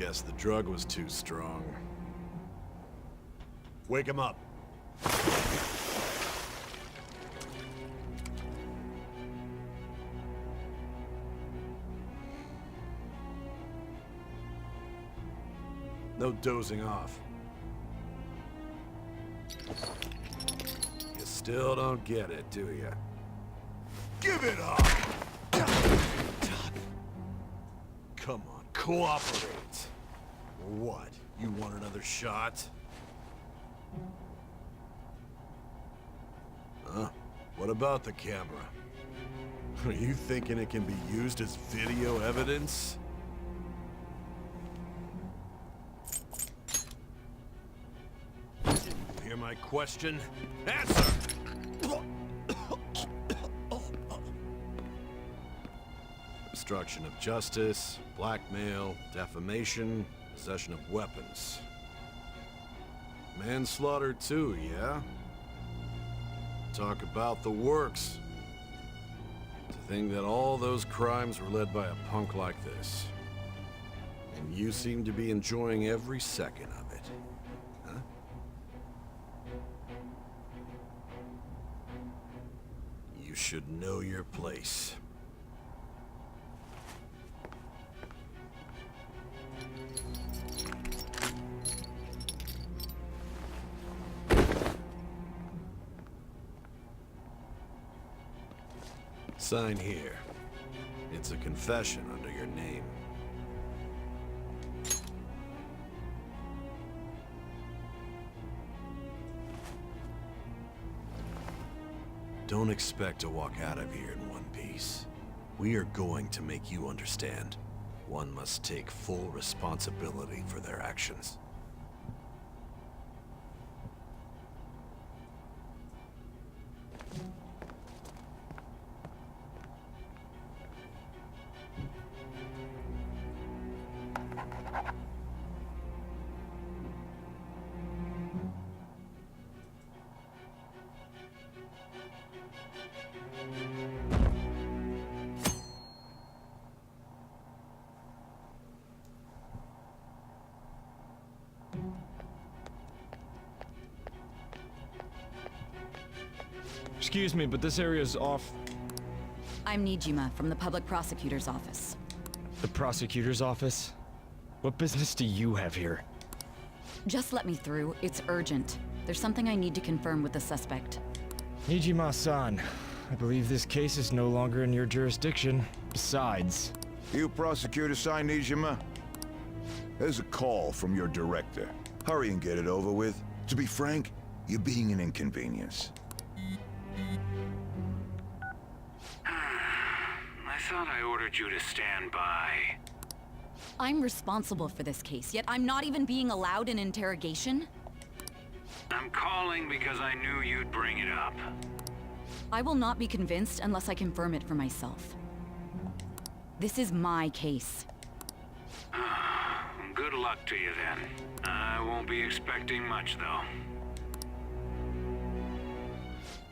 Guess the drug was too strong. Wake him up. No dozing off. You still don't get it, do you? Give it up! Come on, cooperate. What? You want another shot? Huh? What about the camera? Are you thinking it can be used as video evidence? Didn't you hear my question? Answer! Obstruction of justice, blackmail, defamation, possession of weapons. Manslaughter too, yeah? Talk about the works. To think that all those crimes were led by a punk like this. And you seem to be enjoying every second of it. Huh? You should know your place. Sign here. It's a confession under your name. Don't expect to walk out of here in one piece. We are going to make you understand. One must take full responsibility for their actions. Excuse me, but this area's off. I'm Niijima from the Public Prosecutor's Office. The prosecutor's office? What business do you have here? Just let me through. It's urgent. There's something I need to confirm with the suspect. Niijima-san, I believe this case is no longer in your jurisdiction. Besides... You prosecutor signed Niijima? There's a call from your director. Hurry and get it over with. To be frank, you're being an inconvenience. I thought I ordered you to stand by. I'm responsible for this case, yet I'm not even being allowed an interrogation? I'm calling because I knew you'd bring it up. I will not be convinced unless I confirm it for myself. This is my case. Good luck to you then. I won't be expecting much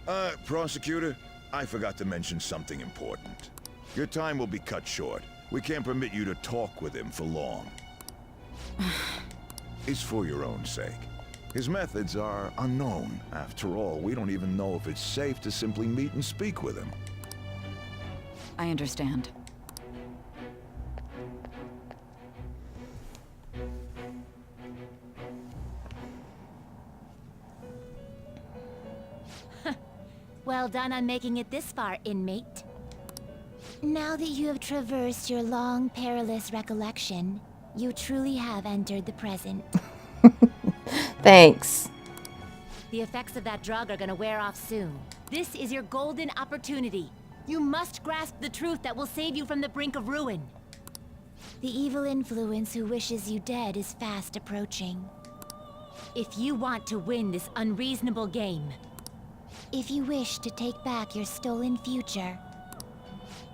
though. Prosecutor, I forgot to mention something important. Your time will be cut short. We can't permit you to talk with him for long. It's for your own sake. His methods are unknown. After all, we don't even know if it's safe to simply meet and speak with him. I understand. Well done on making it this far, inmate. Now that you have traversed your long, perilous recollection, you truly have entered the present. Thanks. The effects of that drug are gonna wear off soon. This is your golden opportunity. You must grasp the truth that will save you from the brink of ruin. The evil influence who wishes you dead is fast approaching. If you want to win this unreasonable game, if you wish to take back your stolen future,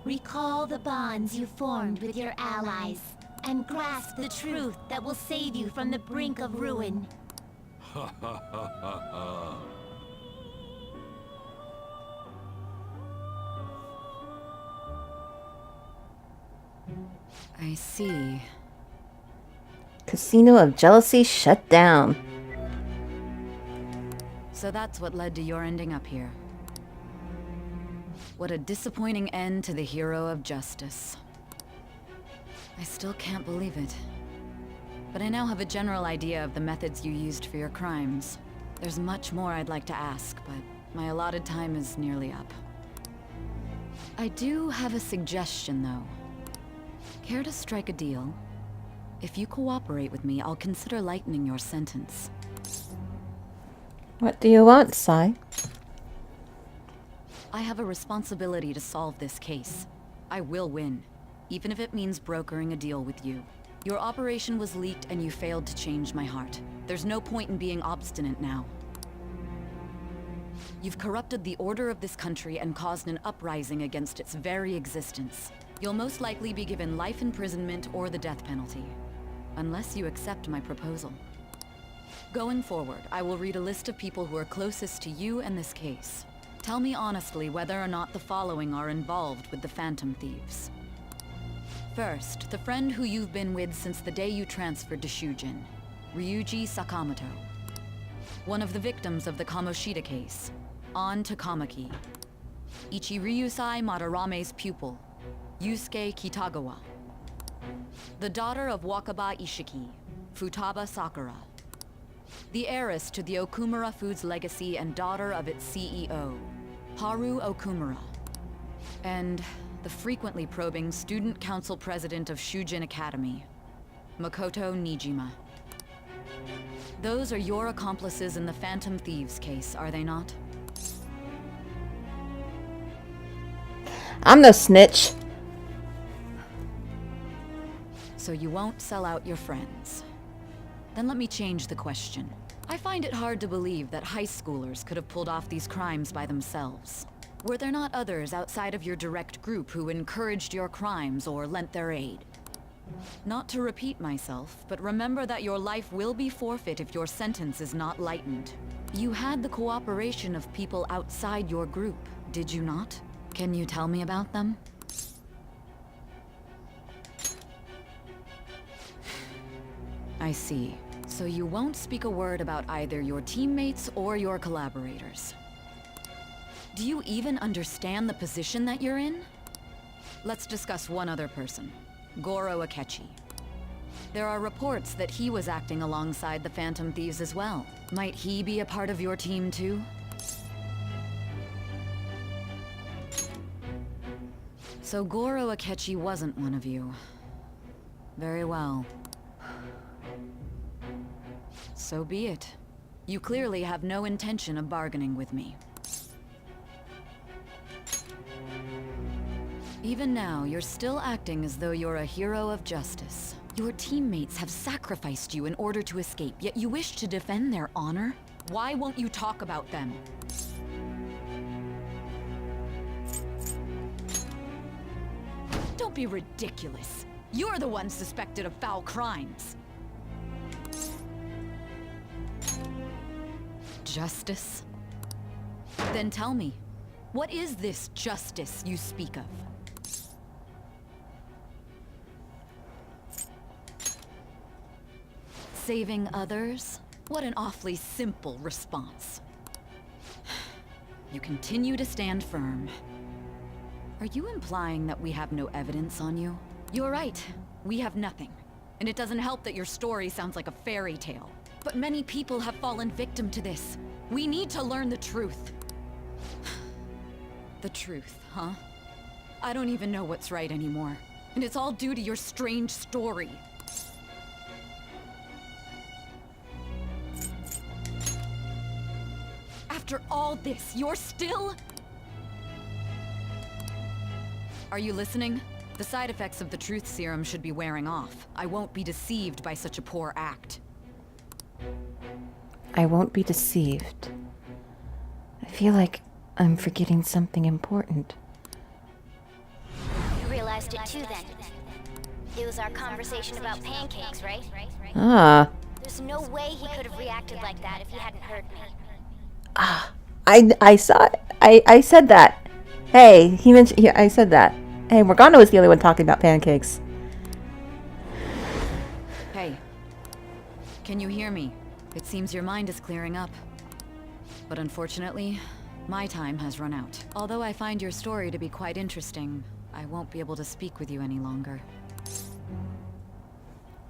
recall the bonds you formed with your allies, and grasp the truth that will save you from the brink of ruin. Ha ha ha ha ha. I see. Casino of Jealousy shut down. So that's what led to your ending up here. What a disappointing end to the hero of justice. I still can't believe it. But I now have a general idea of the methods you used for your crimes. There's much more I'd like to ask, but my allotted time is nearly up. I do have a suggestion, though. Care to strike a deal? If you cooperate with me, I'll consider lightening your sentence. What do you want, Sai? I have a responsibility to solve this case. I will win, even if it means brokering a deal with you. Your operation was leaked and you failed to change my heart. There's no point in being obstinate now. You've corrupted the order of this country and caused an uprising against its very existence. You'll most likely be given life imprisonment or the death penalty, unless you accept my proposal. Going forward, I will read a list of people who are closest to you and this case. Tell me honestly whether or not the following are involved with the Phantom Thieves. First, the friend who you've been with since the day you transferred to Shujin, Ryuji Sakamoto. One of the victims of the Kamoshida case, An Takamaki. Ichiryusai Madarame's pupil, Yusuke Kitagawa. The daughter of Wakaba Ishiki, Futaba Sakura. The heiress to the Okumura Foods legacy and daughter of its CEO, Haru Okumura. And the frequently probing student council president of Shujin Academy, Makoto Niijima. Those are your accomplices in the Phantom Thieves case, are they not? I'm no snitch. So you won't sell out your friends. Then let me change the question. I find it hard to believe that high schoolers could have pulled off these crimes by themselves. Were there not others outside of your direct group who encouraged your crimes or lent their aid? Not to repeat myself, but remember that your life will be forfeit if your sentence is not lightened. You had the cooperation of people outside your group, did you not? Can you tell me about them? I see. So you won't speak a word about either your teammates or your collaborators. Do you even understand the position that you're in? Let's discuss one other person, Goro Akechi. There are reports that he was acting alongside the Phantom Thieves as well. Might he be a part of your team too? So Goro Akechi wasn't one of you. Very well. So be it. You clearly have no intention of bargaining with me. Even now, you're still acting as though you're a hero of justice. Your teammates have sacrificed you in order to escape, yet you wish to defend their honor? Why won't you talk about them? Don't be ridiculous. You're the one suspected of foul crimes. Justice? Then tell me, what is this justice you speak of? Saving others? What an awfully simple response. You continue to stand firm. Are you implying that we have no evidence on you? You're right, we have nothing. And it doesn't help that your story sounds like a fairy tale. But many people have fallen victim to this. We need to learn the truth. The truth, huh? I don't even know what's right anymore. And it's all due to your strange story. After all this, you're still... Are you listening? The side effects of the truth serum should be wearing off. I won't be deceived by such a poor act. I won't be deceived. I feel like I'm forgetting something important. You realized it too then. It was our conversation about pancakes, right? Ah. There's no way he could have reacted like that if he hadn't heard me. I saw it. I said that. Hey, he mentioned. Yeah, I said that. Hey, Morgana was the only one talking about pancakes. Hey, Can you hear me? It seems your mind is clearing up. But unfortunately, my time has run out. Although I find your story to be quite interesting, I won't be able to speak with you any longer.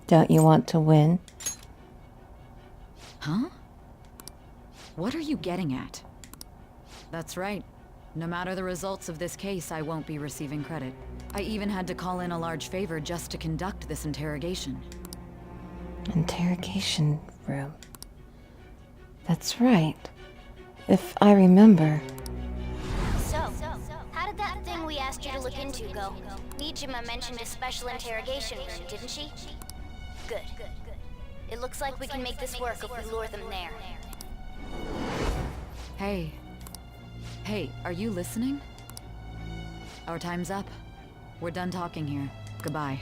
Don't you want to win? Huh? What are you getting at? That's right. No matter the results of this case, I won't be receiving credit. I even had to call in a large favor just to conduct this interrogation. Interrogation room. That's right. If I remember. So, how did that thing we asked you to look into go? Niijima mentioned a special interrogation room, didn't she? Good. It looks like we can make this work if we lure them there. Hey. Hey, are you listening? Our time's up. We're done talking here. Goodbye.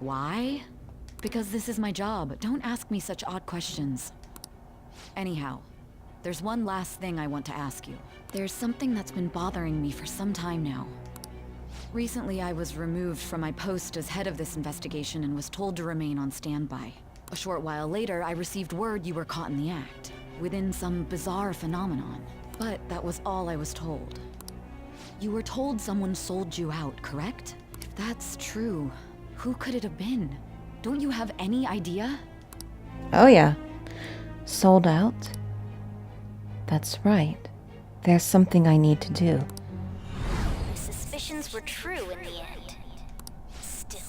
Why? Because this is my job. Don't ask me such odd questions. Anyhow, there's one last thing I want to ask you. There's something that's been bothering me for some time now. Recently, I was removed from my post as head of this investigation and was told to remain on standby. A short while later, I received word you were caught in the act, within some bizarre phenomenon. But that was all I was told. You were told someone sold you out, correct? If that's true, who could it have been? Don't you have any idea? Oh yeah. Sold out? That's right. There's something I need to do. My suspicions were true in the end. Still,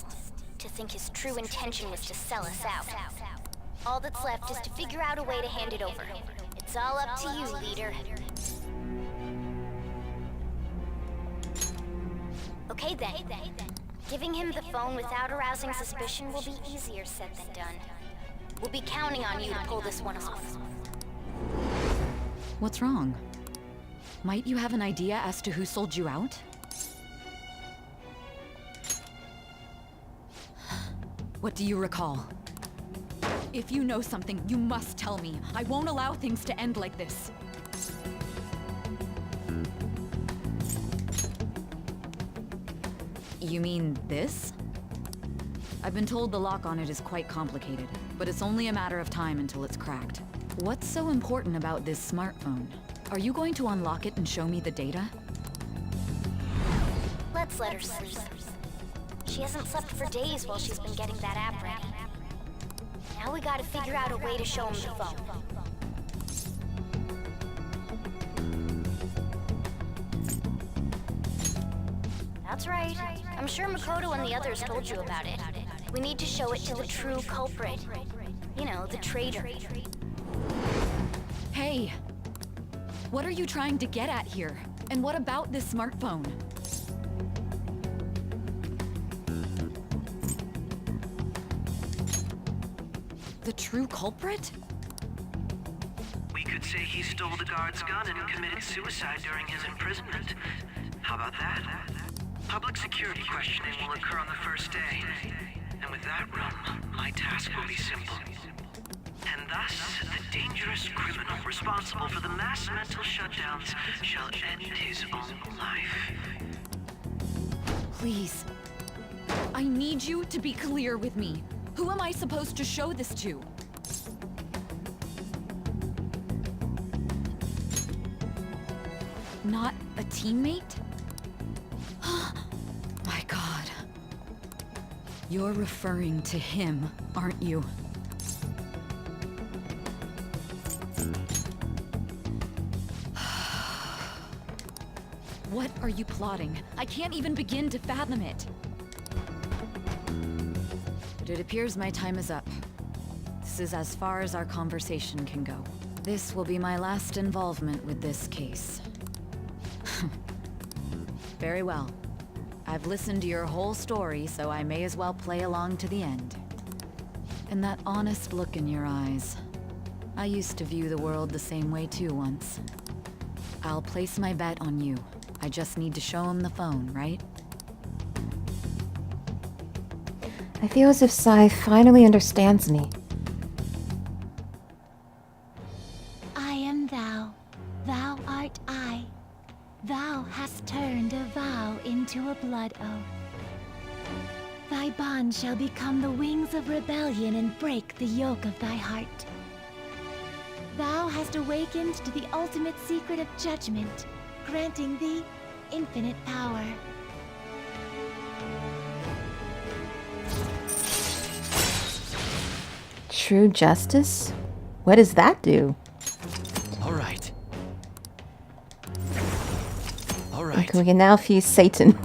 to think his true intention was to sell us out. All that's left is to figure out a way to hand it over. It's all up to you, leader. Okay then. Giving him the phone without arousing suspicion will be easier said than done. We'll be counting on you to pull this one off. What's wrong? Might you have an idea as to who sold you out? What do you recall? If you know something, you must tell me. I won't allow things to end like this. You mean this? I've been told the lock on it is quite complicated, but it's only a matter of time until it's cracked. What's so important about this smartphone? Are you going to unlock it and show me the data? Let's let her sleep. She hasn't slept for days while she's been getting that app ready. Now we gotta figure out a way to show him the phone. That's right. I'm sure Makoto and the others told you about it. We need to show it to the true culprit. You know, the traitor. Hey! What are you trying to get at here? And what about this smartphone? The true culprit? We could say he stole the guard's gun and committed suicide during his imprisonment. How about that? Public security questioning will occur on the first day. And with that room, my task will be simple. And thus, the dangerous criminal responsible for the mass mental shutdowns shall end his own life. Please. I need you to be clear with me. Who am I supposed to show this to? Not a teammate? My God. You're referring to him, aren't you? What are you plotting? I can't even begin to fathom it. But it appears my time is up. This is as far as our conversation can go. This will be my last involvement with this case. Very well. I've listened to your whole story, so I may as well play along to the end. And that honest look in your eyes. I used to view the world the same way too once. I'll place my bet on you. I just need to show him the phone, right? I feel as if Sai finally understands me. I am thou. Thou art I. Thou hast turned bond shall become the wings of rebellion and break the yoke of thy heart. Thou hast awakened to the ultimate secret of judgment, granting thee infinite power. True justice? What does that do? All right. All right. Okay, we can now fuse Satan.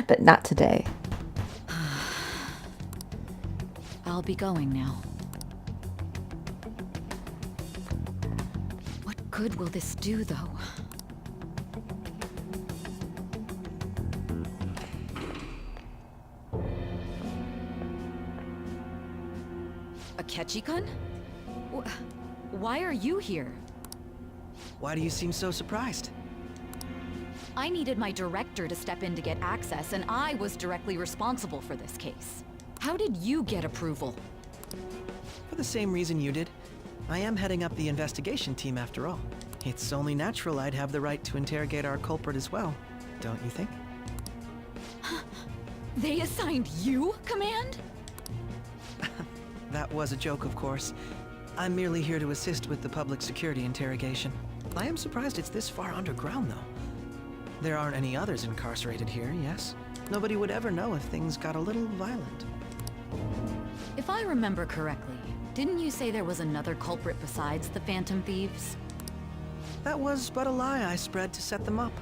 But not today. I'll be going now. What good will this do, though? Akechi-kun? Why are you here? Why do you seem so surprised? I needed my director to step in to get access, and I was directly responsible for this case. How did you get approval? For the same reason you did. I am heading up the investigation team after all. It's only natural I'd have the right to interrogate our culprit as well, don't you think? They assigned you command? That was a joke, of course. I'm merely here to assist with the public security interrogation. I am surprised it's this far underground, though. There aren't any others incarcerated here, yes? Nobody would ever know if things got a little violent. If I remember correctly, didn't you say there was another culprit besides the Phantom Thieves? That was but a lie I spread to set them up.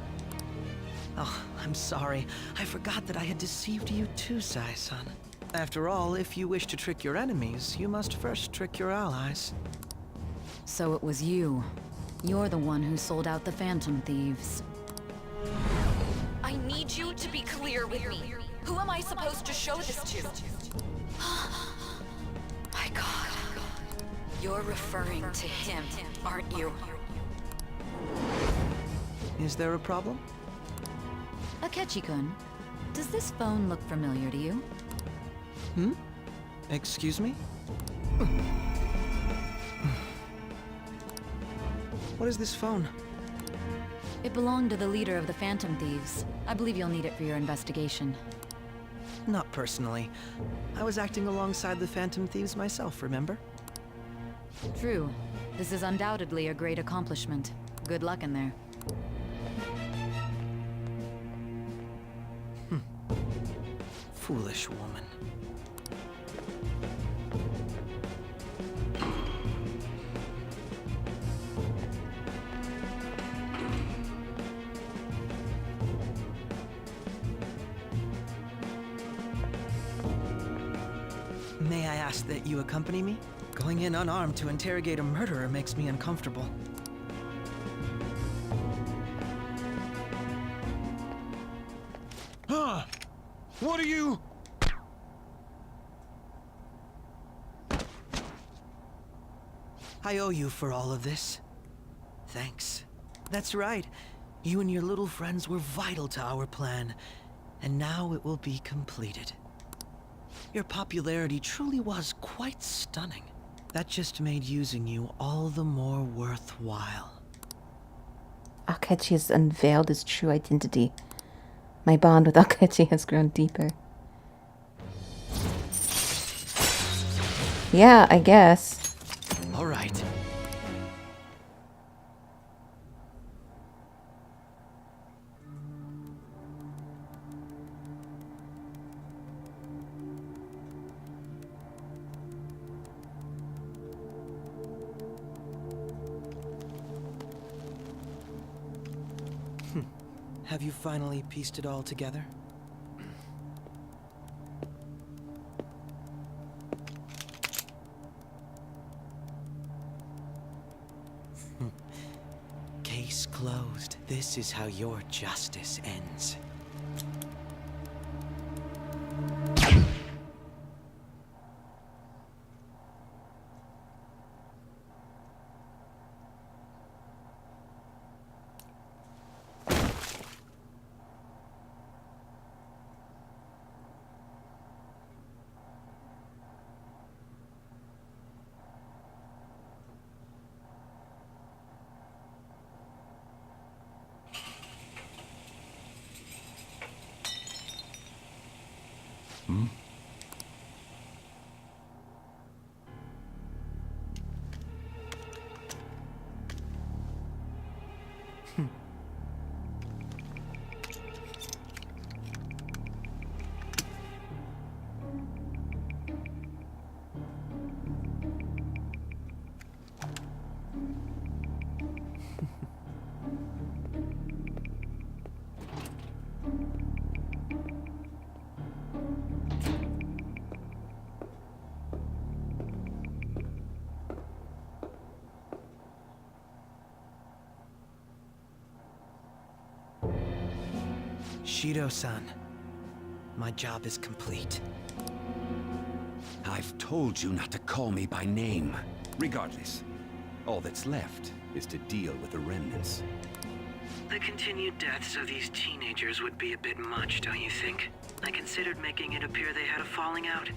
Oh, I'm sorry. I forgot that I had deceived you too, Sai-san. After all, if you wish to trick your enemies, you must first trick your allies. So it was you. You're the one who sold out the Phantom Thieves. I need you to be clear with me. Who am I supposed to show this to? My God. You're referring to him, aren't you? Is there a problem? Akechi-kun, does this phone look familiar to you? Hmm? Excuse me? What is this phone? It belonged to the leader of the Phantom Thieves. I believe you'll need it for your investigation. Not personally. I was acting alongside the Phantom Thieves myself, remember? True. This is undoubtedly a great accomplishment. Good luck in there. Foolish woman. May I ask that you accompany me? Going in unarmed to interrogate a murderer makes me uncomfortable. Huh? What are you? I owe you for all of this. Thanks. That's right. You and your little friends were vital to our plan, and now it will be completed. Your popularity truly was quite stunning. That just made using you all the more worthwhile. Akechi has unveiled his true identity. My bond with Akechi has grown deeper. Yeah, I guess. All right. Have you finally pieced it all together? Case closed. This is how your justice ends. Shido-san, my job is complete. I've told you not to call me by name. Regardless, all that's left is to deal with the remnants. The continued deaths of these teenagers would be a bit much, don't you think? I considered making it appear they had a falling out,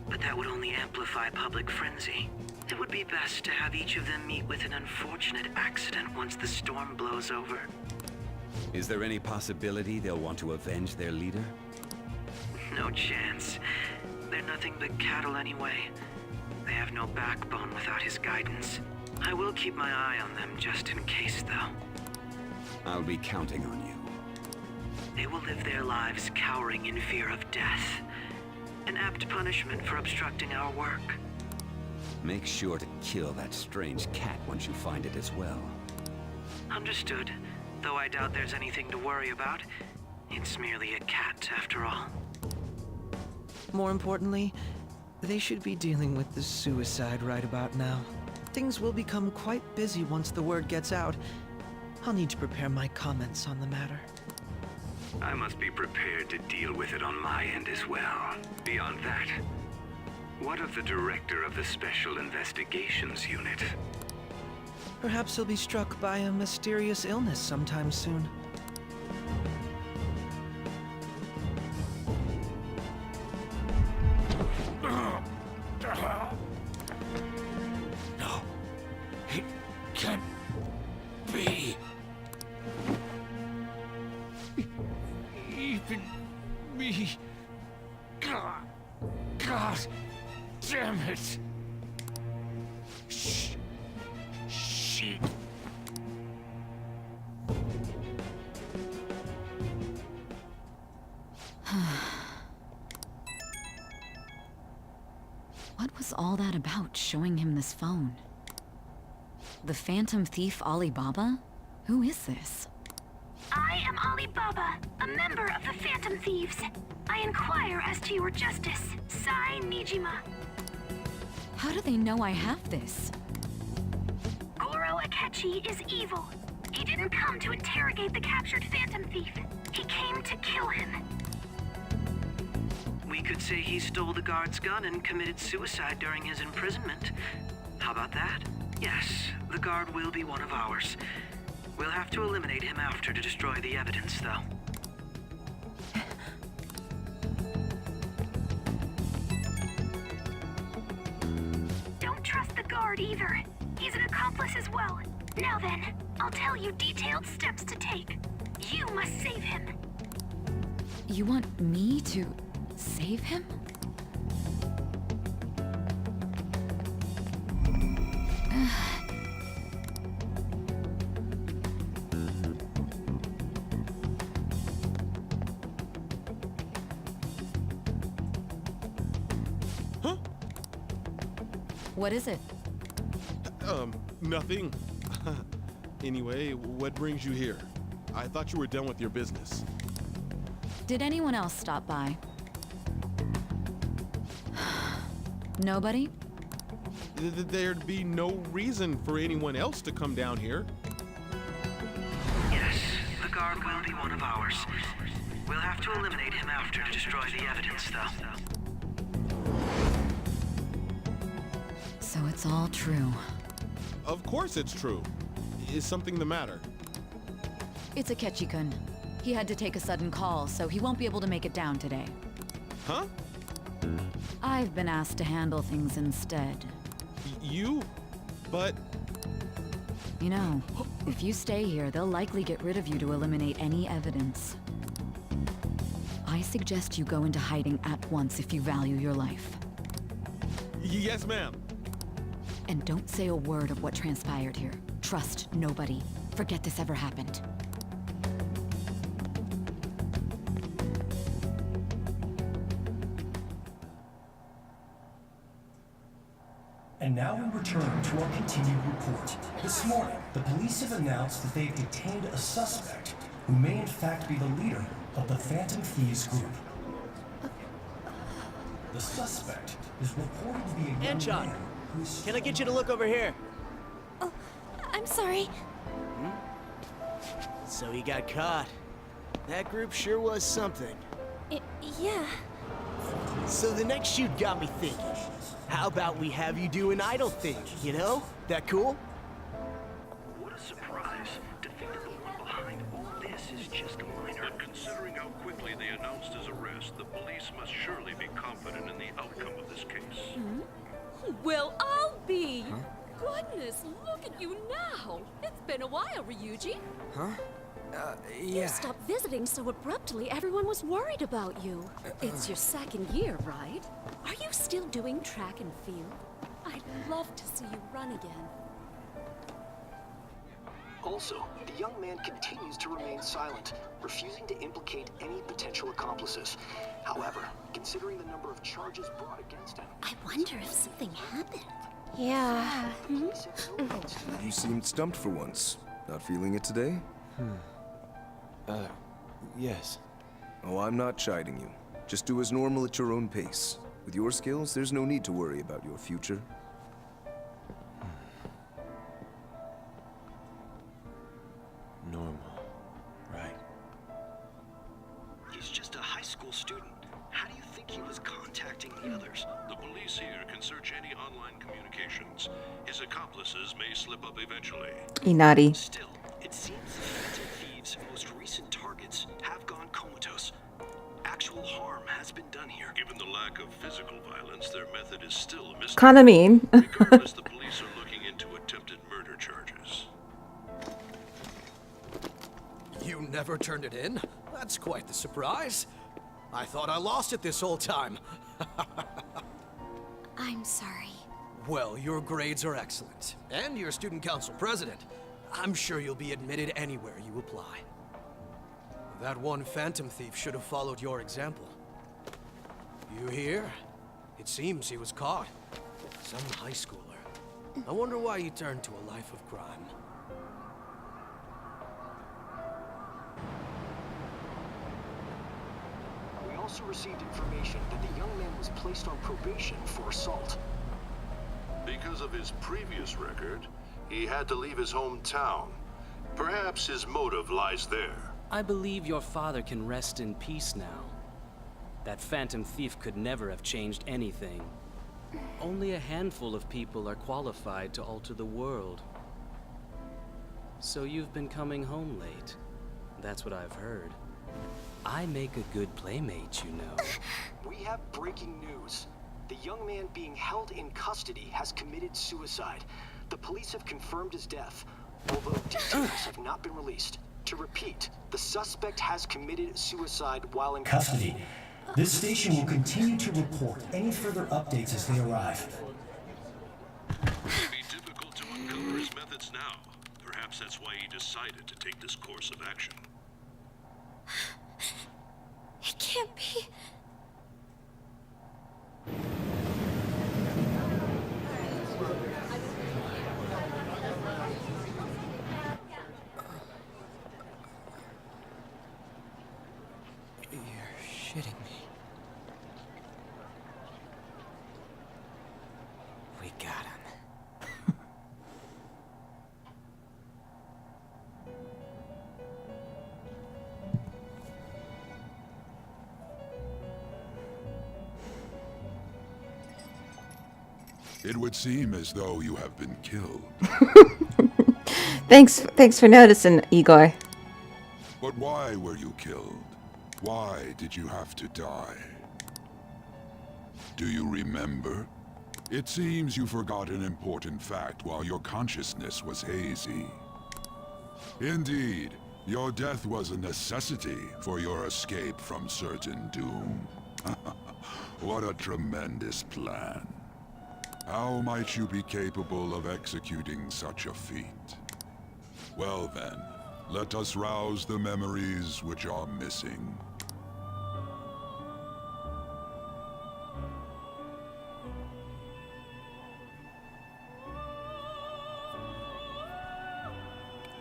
but that would only amplify public frenzy. It would be best to have each of them meet with an unfortunate accident once the storm blows over. Is there any possibility they'll want to avenge their leader? No chance. They're nothing but cattle anyway. They have no backbone without his guidance. I will keep my eye on them just in case, though. I'll be counting on you. They will live their lives cowering in fear of death. An apt punishment for obstructing our work. Make sure to kill that strange cat once you find it as well. Understood. Though I doubt there's anything to worry about. It's merely a cat, after all. More importantly, they should be dealing with the suicide right about now. Things will become quite busy once the word gets out. I'll need to prepare my comments on the matter. I must be prepared to deal with it on my end as well. Beyond that, what of the director of the Special Investigations Unit? Perhaps he'll be struck by a mysterious illness sometime soon. No, it can't be. Even me. God damn it. Shit. What was all that about, showing him this phone? The Phantom Thief Alibaba? Who is this? I am Alibaba, a member of the Phantom Thieves. I inquire as to your justice. Sai Niijima. How do they know I have this? Goro Akechi is evil. He didn't come to interrogate the captured Phantom Thief. He came to kill him. We could say he stole the guard's gun and committed suicide during his imprisonment. How about that? Yes, the guard will be one of ours. We'll have to eliminate him after to destroy the evidence, though. Don't trust the guard either. He's an accomplice as well. Now then, I'll tell you detailed steps to take. You must save him. You want me to save him? Huh? What is it? Nothing. Anyway, what brings you here? I thought you were done with your business. Did anyone else stop by? Nobody? There'd be no reason for anyone else to come down here. Yes, the guard will be one of ours. We'll have to eliminate him after to destroy the evidence, though. So it's all true. Of course it's true. Is something the matter? It's Akechi-kun. He had to take a sudden call, so he won't be able to make it down today. Huh? I've been asked to handle things instead. You? But... You know, if you stay here, they'll likely get rid of you to eliminate any evidence. I I suggest you go into hiding at once if you value your life. Yes, ma'am. And don't say a word of what transpired here. Trust nobody. Forget this ever happened. And now we return to our continued report. This morning, the police have announced that they've detained a suspect who may in fact be the leader of the Phantom Thieves group. The suspect is reported to be a young man who's... Can I get you to look over here? Oh, I'm sorry. So he got caught. That group sure was something. Yeah. So the next shoot got me thinking. How about we have you do an idol thing, you know? That cool? What a surprise to think that the one behind all this is just a minor. But considering how quickly they announced his arrest, the police must surely be confident in the outcome of this case. Well, I'll be. Goodness, look at you now. It's been a while, Ryuji. Huh? You stopped visiting so abruptly, everyone was worried about you. It's your second year, right? Are you still doing track and field? I'd love to see you run again. Also, the young man continues to remain silent, refusing to implicate any potential accomplices. However, considering the number of charges brought against him... I wonder if something happened. Yeah. You seemed stumped for once. Not feeling it today? Yes. Oh, I'm not chiding you. Just do as normal at your own pace. With your skills, there's no need to worry about your future. Normal. Right. He's just a high school student. How do you think he was contacting the others? The police here can search any online communications. His accomplices may slip up eventually. Inari. Still, it seems the Phantom Thieves' most recent targets have gone comatose. Actual harm has been done here. Given the lack of physical violence, their method is still a mystery. Kinda mean. Regardless, the police are looking into attempted murder charges. You never turned it in? That's quite the surprise. I thought I lost it this whole time. I'm sorry. Well, your grades are excellent. And you're student council president. I'm sure you'll be admitted anywhere you apply. That one Phantom Thief should have followed your example. You hear? It seems he was caught. Some high schooler. I wonder why he turned to a life of crime. We also received information that the young man was placed on probation for assault. Because of his previous record, he had to leave his hometown. Perhaps his motive lies there. I believe your father can rest in peace now. That Phantom Thief could never have changed anything. Only a handful of people are qualified to alter the world. So you've been coming home late. That's what I've heard. I make a good playmate, you know. We have breaking news. The young man being held in custody has committed suicide. The police have confirmed his death, although details have not been released. To repeat, the suspect has committed suicide while in custody. This station will continue to report any further updates as they arrive. It would be difficult to uncover his methods now. Perhaps that's why he decided to take this course of action. It can't be. Shitting me. We got him. It would seem as though you have been killed. Thanks for noticing, Igor. But why were you killed? Why did you have to die? Do you remember? It seems you forgot an important fact while your consciousness was hazy. Indeed, Your death was a necessity for your escape from certain doom. What a tremendous plan. How might you be capable of executing such a feat? Well then, let us rouse the memories which are missing.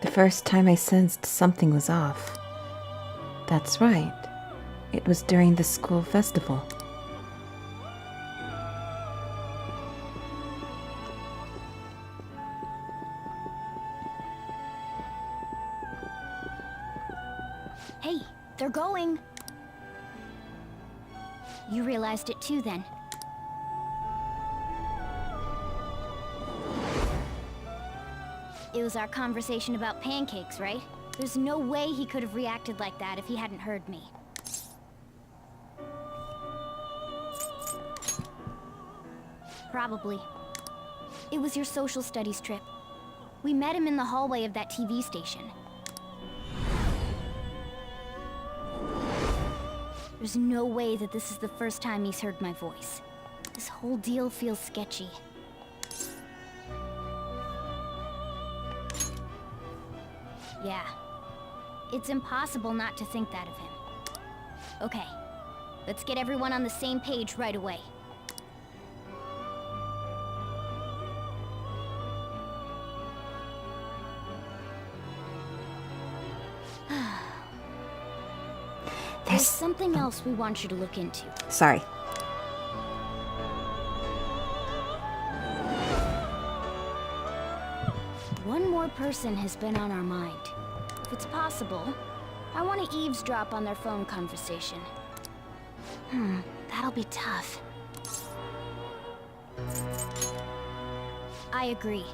The first time I sensed something was off. That's right. It was during the school festival. Hey, they're going. You realized it too, then. It was our conversation about pancakes, right? There's no way he could have reacted like that if he hadn't heard me. Probably. It was your social studies trip. We met him in the hallway of that TV station. There's no way that this is the first time he's heard my voice. This whole deal feels sketchy. Yeah. It's impossible not to think that of him. Okay. Let's get everyone on the same page right away. There's something else we want you to look into. Sorry. One more person has been on our mind. If it's possible, I want to eavesdrop on their phone conversation. That'll be tough. I agree.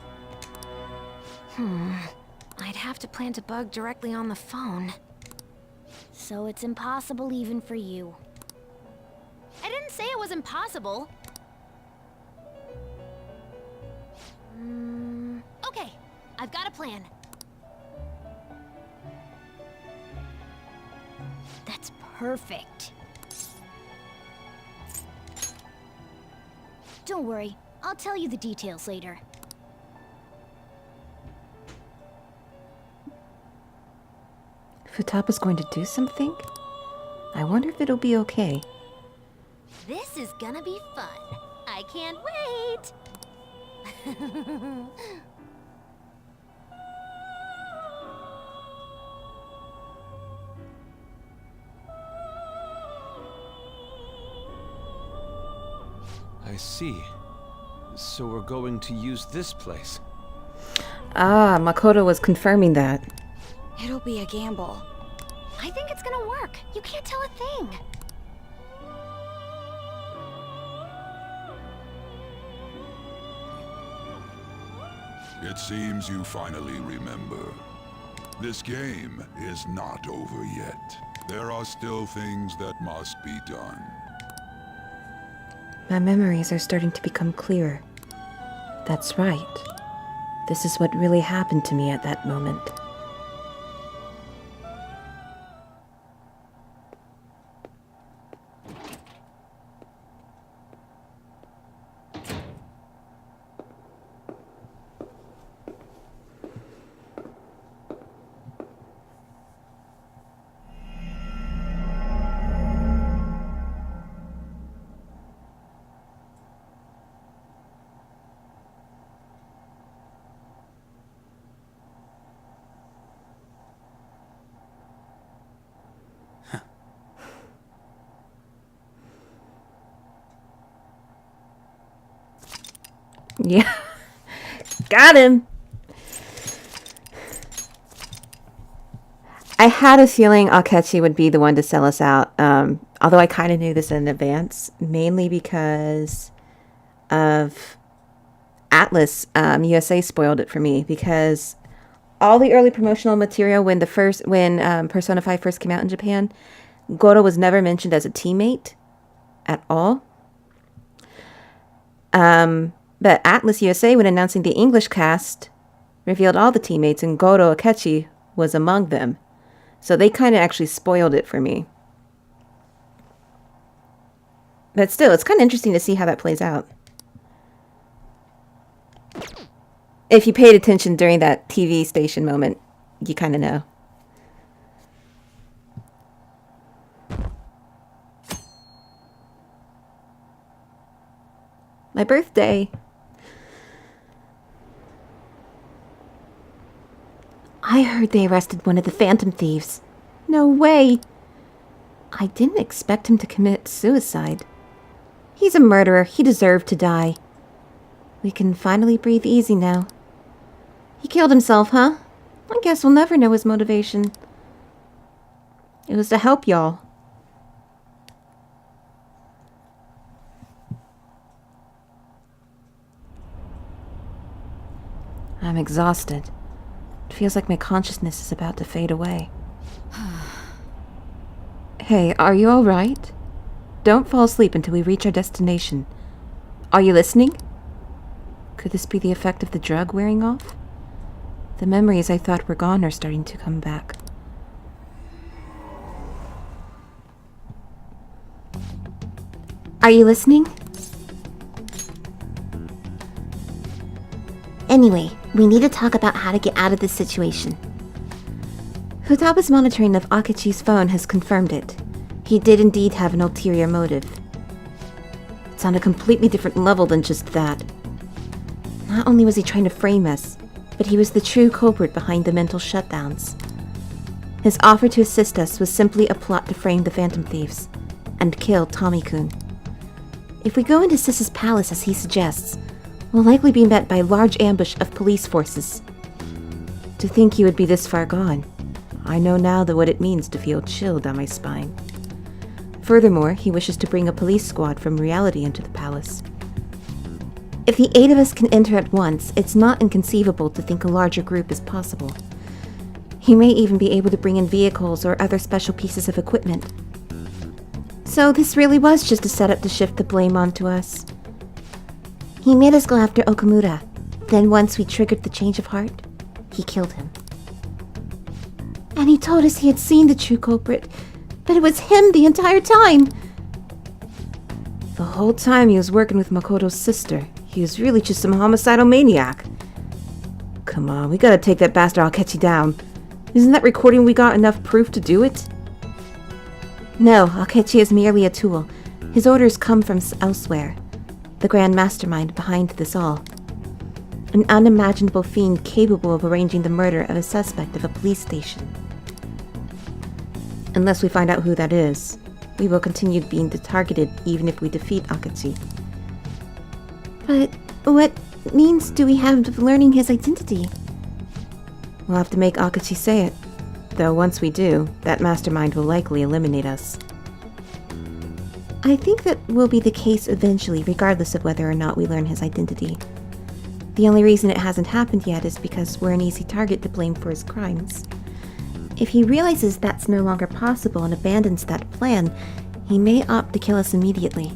I'd have to plant a bug directly on the phone. So it's impossible even for you. I didn't say it was impossible. Okay, I've got a plan. That's perfect. Don't worry, I'll tell you the details later. Futaba's going to do something? I wonder if it'll be okay. This is gonna be fun. I can't wait. I see. So we're going to use this place. Ah, Makoto was confirming that. It'll be a gamble. I think it's gonna work. You can't tell a thing. It seems you finally remember. This game is not over yet. There are still things that must be done. My memories are starting to become clearer. That's right. This is what really happened to me at that moment. Yeah. Got him. I had a feeling Akechi would be the one to sell us out. Although I kind of knew this in advance, mainly because of Atlus. USA spoiled it for me because all the early promotional material when Persona 5 first came out in Japan, Goro was never mentioned as a teammate at all. But Atlus USA, when announcing the English cast, revealed all the teammates, and Goro Akechi was among them. So they kind of actually spoiled it for me. But still, it's kind of interesting to see how that plays out. If you paid attention during that TV station moment, you kind of know. My birthday. I heard they arrested one of the Phantom Thieves. No way. I didn't expect him to commit suicide. He's a murderer. He deserved to die. We can finally breathe easy now. He killed himself, huh? I guess we'll never know his motivation. It was to help y'all. I'm exhausted. It feels like my consciousness is about to fade away. Hey, are you alright? Don't fall asleep until we reach our destination. Are you listening? Could this be the effect of the drug wearing off? The memories I thought were gone are starting to come back. Are you listening? Anyway, we need to talk about how to get out of this situation. Futaba's monitoring of Akechi's phone has confirmed it. He did indeed have an ulterior motive. It's on a completely different level than just that. Not only was he trying to frame us, but he was the true culprit behind the mental shutdowns. His offer to assist us was simply a plot to frame the Phantom Thieves and kill Tommy-kun. If we go into Sis's palace as he suggests, we'll likely be met by a large ambush of police forces. To think he would be this far gone, I know now what it means to feel chill down my spine. Furthermore, he wishes to bring a police squad from reality into the palace. If the 8 of us can enter at once, it's not inconceivable to think a larger group is possible. He may even be able to bring in vehicles or other special pieces of equipment. So this really was just a setup to shift the blame onto us. He made us go after Okamura. Then once we triggered the change of heart, he killed him. And he told us he had seen the true culprit, but it was him the entire time. The whole time he was working with Makoto's sister, he was really just some homicidal maniac. Come on, we gotta take that bastard Akechi down. Isn't that recording we got enough proof to do it? No, Akechi is merely a tool. His orders come from elsewhere. The grand mastermind behind this all. An unimaginable fiend capable of arranging the murder of a suspect of a police station. Unless we find out who that is, we will continue being targeted even if we defeat Akechi. But what means do we have of learning his identity? We'll have to make Akechi say it. Though once we do, that mastermind will likely eliminate us. I think that will be the case eventually, regardless of whether or not we learn his identity. The only reason it hasn't happened yet is because we're an easy target to blame for his crimes. If he realizes that's no longer possible and abandons that plan, he may opt to kill us immediately.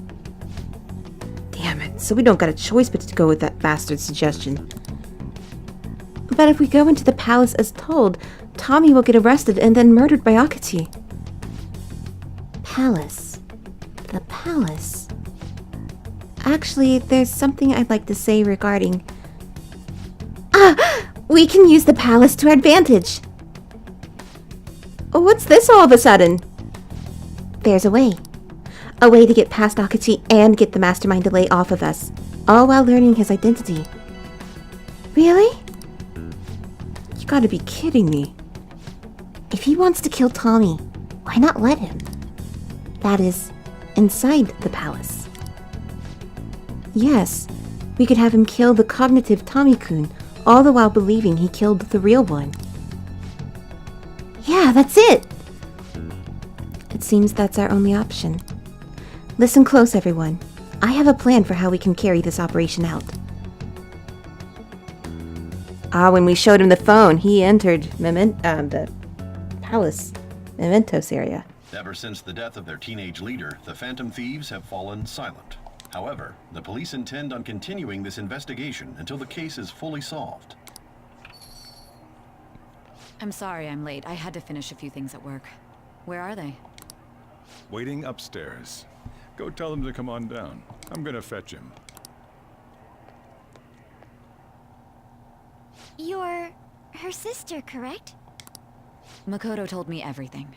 Damn it, so we don't got a choice but to go with that bastard's suggestion. But if we go into the palace as told, Tommy will get arrested and then murdered by Akechi. Palace. The palace. Actually, there's something I'd like to say regarding... We can use the palace to our advantage! What's this all of a sudden? There's a way. A way to get past Akechi and get the mastermind to lay off of us, all while learning his identity. Really? You gotta be kidding me. If he wants to kill Tommy, why not let him? That is, inside the palace. Yes, we could have him kill the cognitive Tommy-kun, all the while believing he killed the real one. Yeah, that's it! It seems that's our only option. Listen close, everyone. I have a plan for how we can carry this operation out. When we showed him the phone, he entered the palace mementos area. Ever since the death of their teenage leader, the Phantom Thieves have fallen silent. However, the police intend on continuing this investigation until the case is fully solved. I'm sorry I'm late. I had to finish a few things at work. Where are they? Waiting upstairs. Go tell them to come on down. I'm gonna fetch him. You're her sister, correct? Makoto told me everything.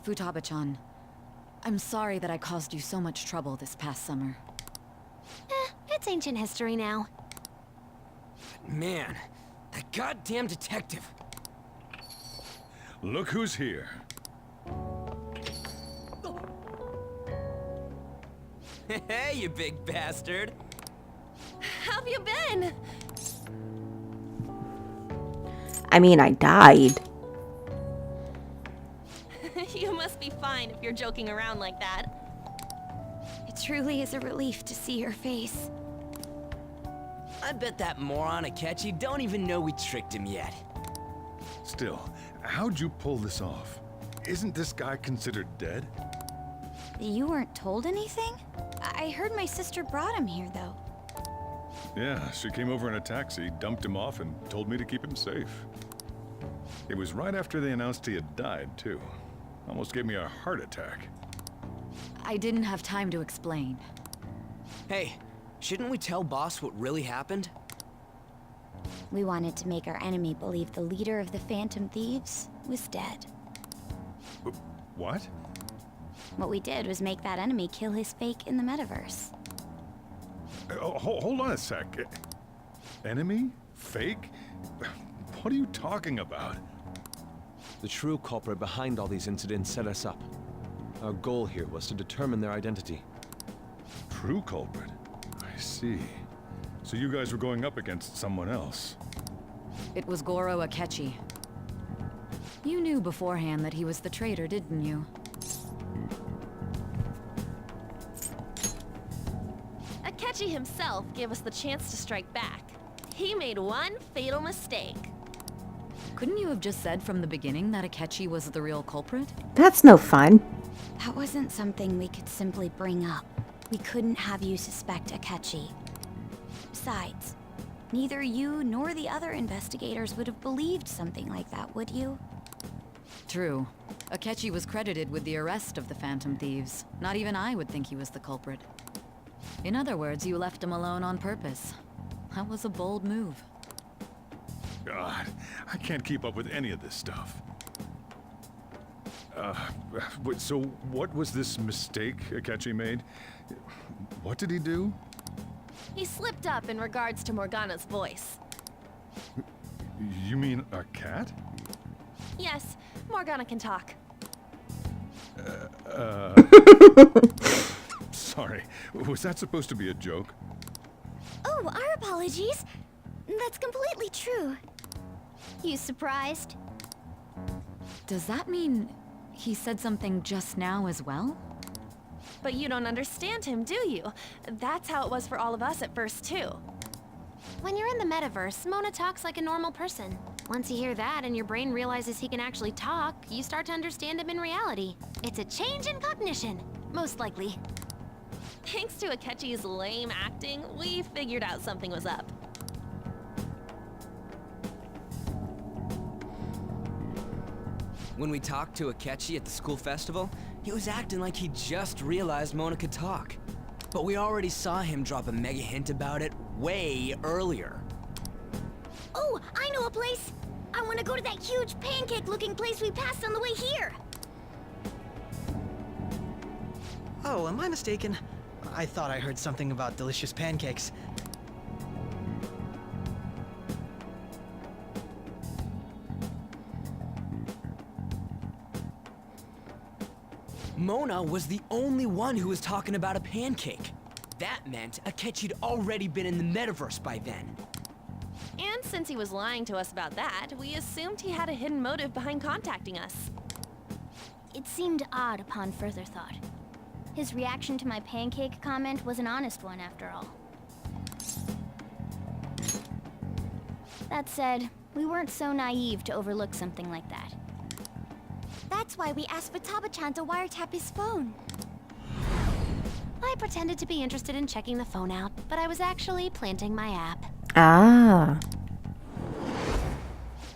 Futaba-chan, I'm sorry that I caused you so much trouble this past summer. It's ancient history now. Man, that goddamn detective. Look who's here. Hey, you big bastard. How've you been? I mean, I died. You must be fine if you're joking around like that. It truly is a relief to see your face. I bet that moron Akechi don't even know we tricked him yet. Still, how'd you pull this off? Isn't this guy considered dead? You weren't told anything? I heard my sister brought him here, though. Yeah, she came over in a taxi, dumped him off, and told me to keep him safe. It was right after they announced he had died, too. Almost gave me a heart attack. I didn't have time to explain. Hey, shouldn't we tell boss what really happened? We wanted to make our enemy believe the leader of the Phantom Thieves was dead. What? What we did was make that enemy kill his fake in the metaverse. Hold on a sec. Enemy? Fake? What are you talking about? The true culprit behind all these incidents set us up. Our goal here was to determine their identity. True culprit? I see. So you guys were going up against someone else. It was Goro Akechi. You knew beforehand that he was the traitor, didn't you? Akechi himself gave us the chance to strike back. He made one fatal mistake. Couldn't you have just said from the beginning that Akechi was the real culprit? That's no fun. That wasn't something we could simply bring up. We couldn't have you suspect Akechi. Besides, neither you nor the other investigators would have believed something like that, would you? True. Akechi was credited with the arrest of the Phantom Thieves. Not even I would think he was the culprit. In other words, you left him alone on purpose. That was a bold move. God, I can't keep up with any of this stuff. So what was this mistake Akechi made? What did he do? He slipped up in regards to Morgana's voice. You mean a cat? Yes, Morgana can talk. Sorry, was that supposed to be a joke? Oh, our apologies. That's completely true. You surprised? Does that mean he said something just now as well? But you don't understand him, do you? That's how it was for all of us at first, too. When you're in the metaverse, Mona talks like a normal person. Once you hear that and your brain realizes he can actually talk, you start to understand him in reality. It's a change in cognition, most likely. Thanks to Akechi's lame acting, we figured out something was up. When we talked to Akechi at the school festival, he was acting like he just realized Mona could talk. But we already saw him drop a mega hint about it way earlier. Oh, I know a place! I want to go to that huge pancake-looking place we passed on the way here! Oh, am I mistaken? I thought I heard something about delicious pancakes. Mona was the only one who was talking about a pancake. That meant Akechi'd already been in the metaverse by then. And since he was lying to us about that, we assumed he had a hidden motive behind contacting us. It seemed odd upon further thought. His reaction to my pancake comment was an honest one, after all. That said, we weren't so naive to overlook something like that. That's why we asked Futaba-chan to wiretap his phone. I pretended to be interested in checking the phone out, but I was actually planting my app. Ah.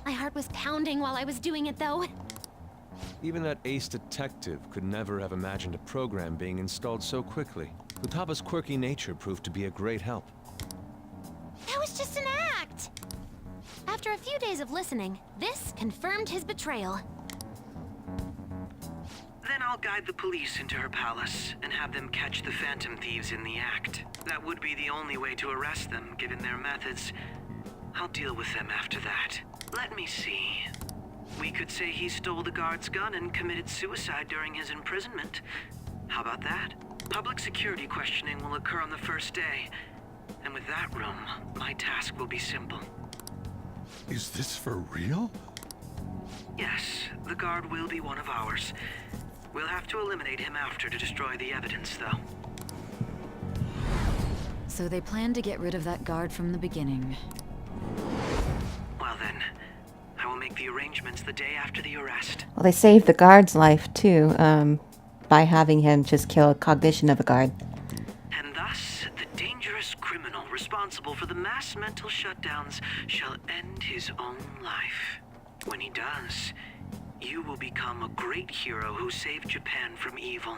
I heart was pounding while I was doing it, though. Even that ace detective could never have imagined a program being installed so quickly. Futaba's quirky nature proved to be a great help. That was just an act! After a few days of listening, this confirmed his betrayal. Then I'll guide the police into her palace and have them catch the Phantom Thieves in the act. That would be the only way to arrest them, given their methods. I'll deal with them after that. Let me see. We could say he stole the guard's gun and committed suicide during his imprisonment. How about that? Public security questioning will occur on the first day. And with that room, my task will be simple. Is this for real? Yes, the guard will be one of ours. We'll have to eliminate him after to destroy the evidence, though. So they planned to get rid of that guard from the beginning. Well then, I will make the arrangements the day after the arrest. Well, they saved the guard's life, too, by having him just kill a cognition of a guard. And thus, the dangerous criminal responsible for the mass mental shutdowns shall end his own life. When he does, you will become a great hero who saved Japan from evil.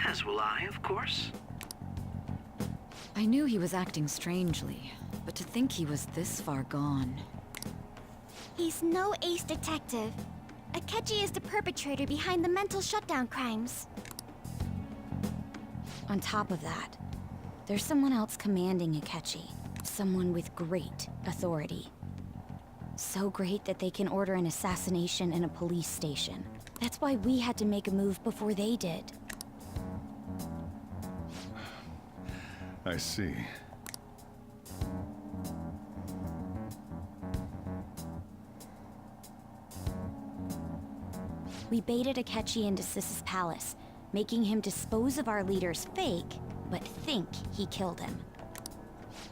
As will I, of course. I knew he was acting strangely, but to think he was this far gone. He's no ace detective. Akechi is the perpetrator behind the mental shutdown crimes. On top of that, there's someone else commanding Akechi. Someone with great authority. So great that they can order an assassination in a police station. That's why we had to make a move before they did. I see. We baited Akechi into Sis's palace, making him dispose of our leader's fake, but think he killed him.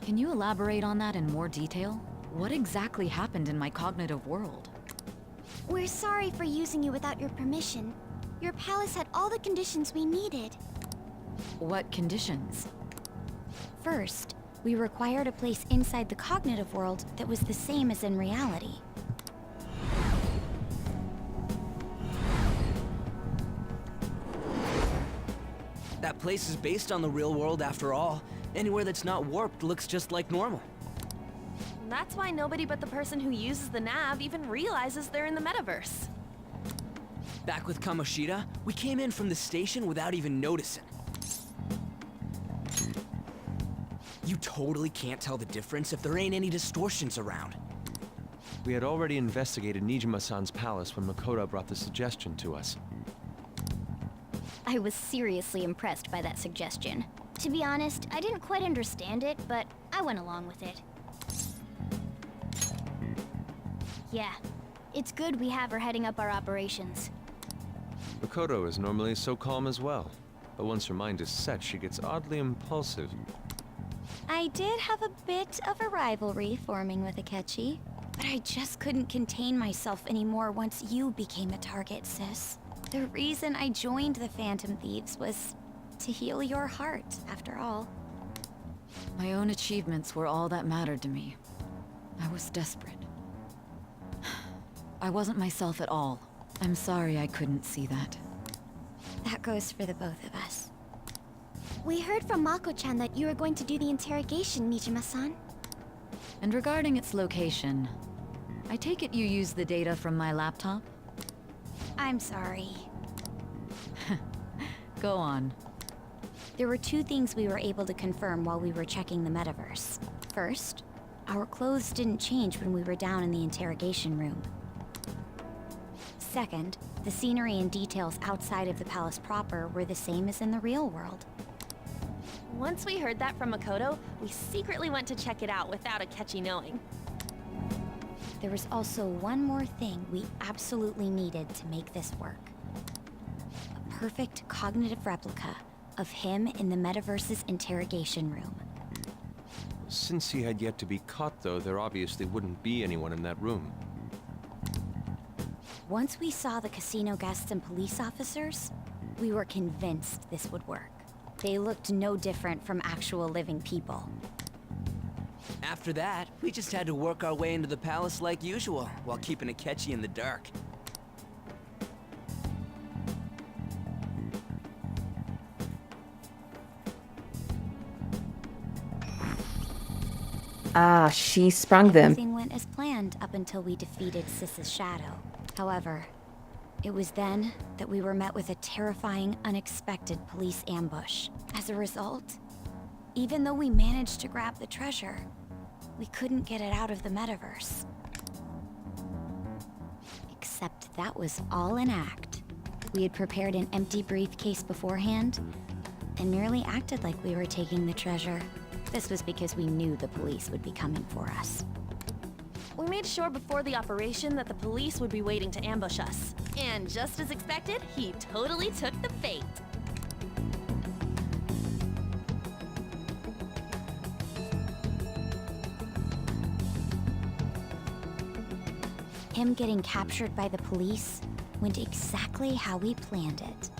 Can you elaborate on that in more detail? What exactly happened in my cognitive world? We're sorry for using you without your permission. Your palace had all the conditions we needed. What conditions? First, we required a place inside the cognitive world that was the same as in reality. That place is based on the real world after all. Anywhere that's not warped looks just like normal. That's why nobody but the person who uses the nav even realizes they're in the metaverse. Back with Kamoshida, we came in from the station without even noticing. You totally can't tell the difference if there ain't any distortions around. We had already investigated Niijima-san's palace when Makoto brought the suggestion to us. I was seriously impressed by that suggestion. To be honest, I didn't quite understand it, but I went along with it. Yeah, it's good we have her heading up our operations. Makoto is normally so calm as well, but once her mind is set, she gets oddly impulsive. I did have a bit of a rivalry forming with Akechi, but I just couldn't contain myself anymore once you became a target, sis. The reason I joined the Phantom Thieves was to heal your heart, after all. My own achievements were all that mattered to me. I was desperate. I wasn't myself at all. I'm sorry I couldn't see that. That goes for the both of us. We heard from Mako-chan that you were going to do the interrogation, Niijima-san. And regarding its location, I take it you used the data from my laptop? I'm sorry. Go on. There were two things we were able to confirm while we were checking the metaverse. First, our clothes didn't change when we were down in the interrogation room. Second, the scenery and details outside of the palace proper were the same as in the real world. Once we heard that from Makoto, we secretly went to check it out without Akechi knowing. There was also one more thing we absolutely needed to make this work. A perfect cognitive replica of him in the metaverse's interrogation room. Since he had yet to be caught, though, there obviously wouldn't be anyone in that room. Once we saw the casino guests and police officers, we were convinced this would work. They looked no different from actual living people. After that, we just had to work our way into the palace like usual, while keeping Akechi in the dark. Ah, she sprung them. Everything went as planned up until we defeated Sis's shadow. However, it was then that we were met with a terrifying, unexpected police ambush. As a result, even though we managed to grab the treasure, we couldn't get it out of the metaverse. Except that was all an act. We had prepared an empty briefcase beforehand, and merely acted like we were taking the treasure. This was because we knew the police would be coming for us. We made sure before the operation that the police would be waiting to ambush us. And just as expected, he totally took the bait. Him getting captured by the police went exactly how we planned it.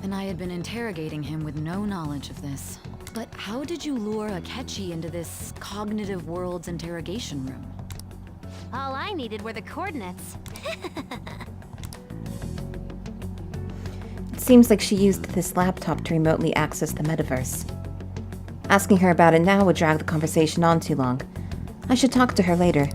And I had been interrogating him with no knowledge of this. But how did you lure Akechi into this cognitive world's interrogation room? All I needed were the coordinates. It seems like she used this laptop to remotely access the metaverse. Asking her about it now would drag the conversation on too long. I should talk to her later.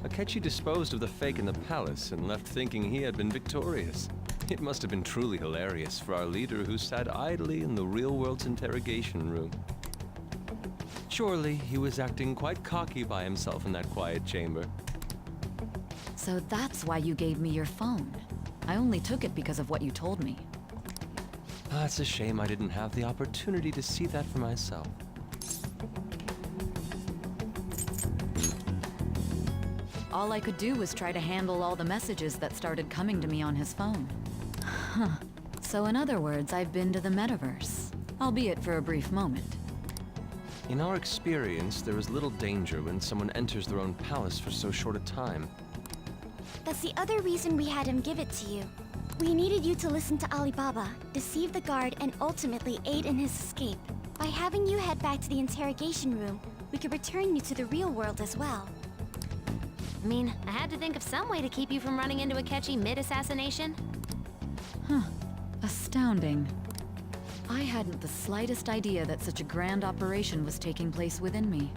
Akechi disposed of the fake in the palace and left thinking he had been victorious. It must have been truly hilarious for our leader who sat idly in the real world's interrogation room. Surely he was acting quite cocky by himself in that quiet chamber. So that's why you gave me your phone. I only took it because of what you told me. It's a shame I didn't have the opportunity to see that for myself. All I could do was try to handle all the messages that started coming to me on his phone. Huh. So in other words, I've been to the metaverse, albeit for a brief moment. In our experience, there is little danger when someone enters their own palace for so short a time. That's the other reason we had him give it to you. We needed you to listen to Alibaba, deceive the guard, and ultimately aid in his escape. By having you head back to the interrogation room, we could return you to the real world as well. I mean, I had to think of some way to keep you from running into Akechi mid-assassination. Huh. Astounding. I hadn't the slightest idea that such a grand operation was taking place within me.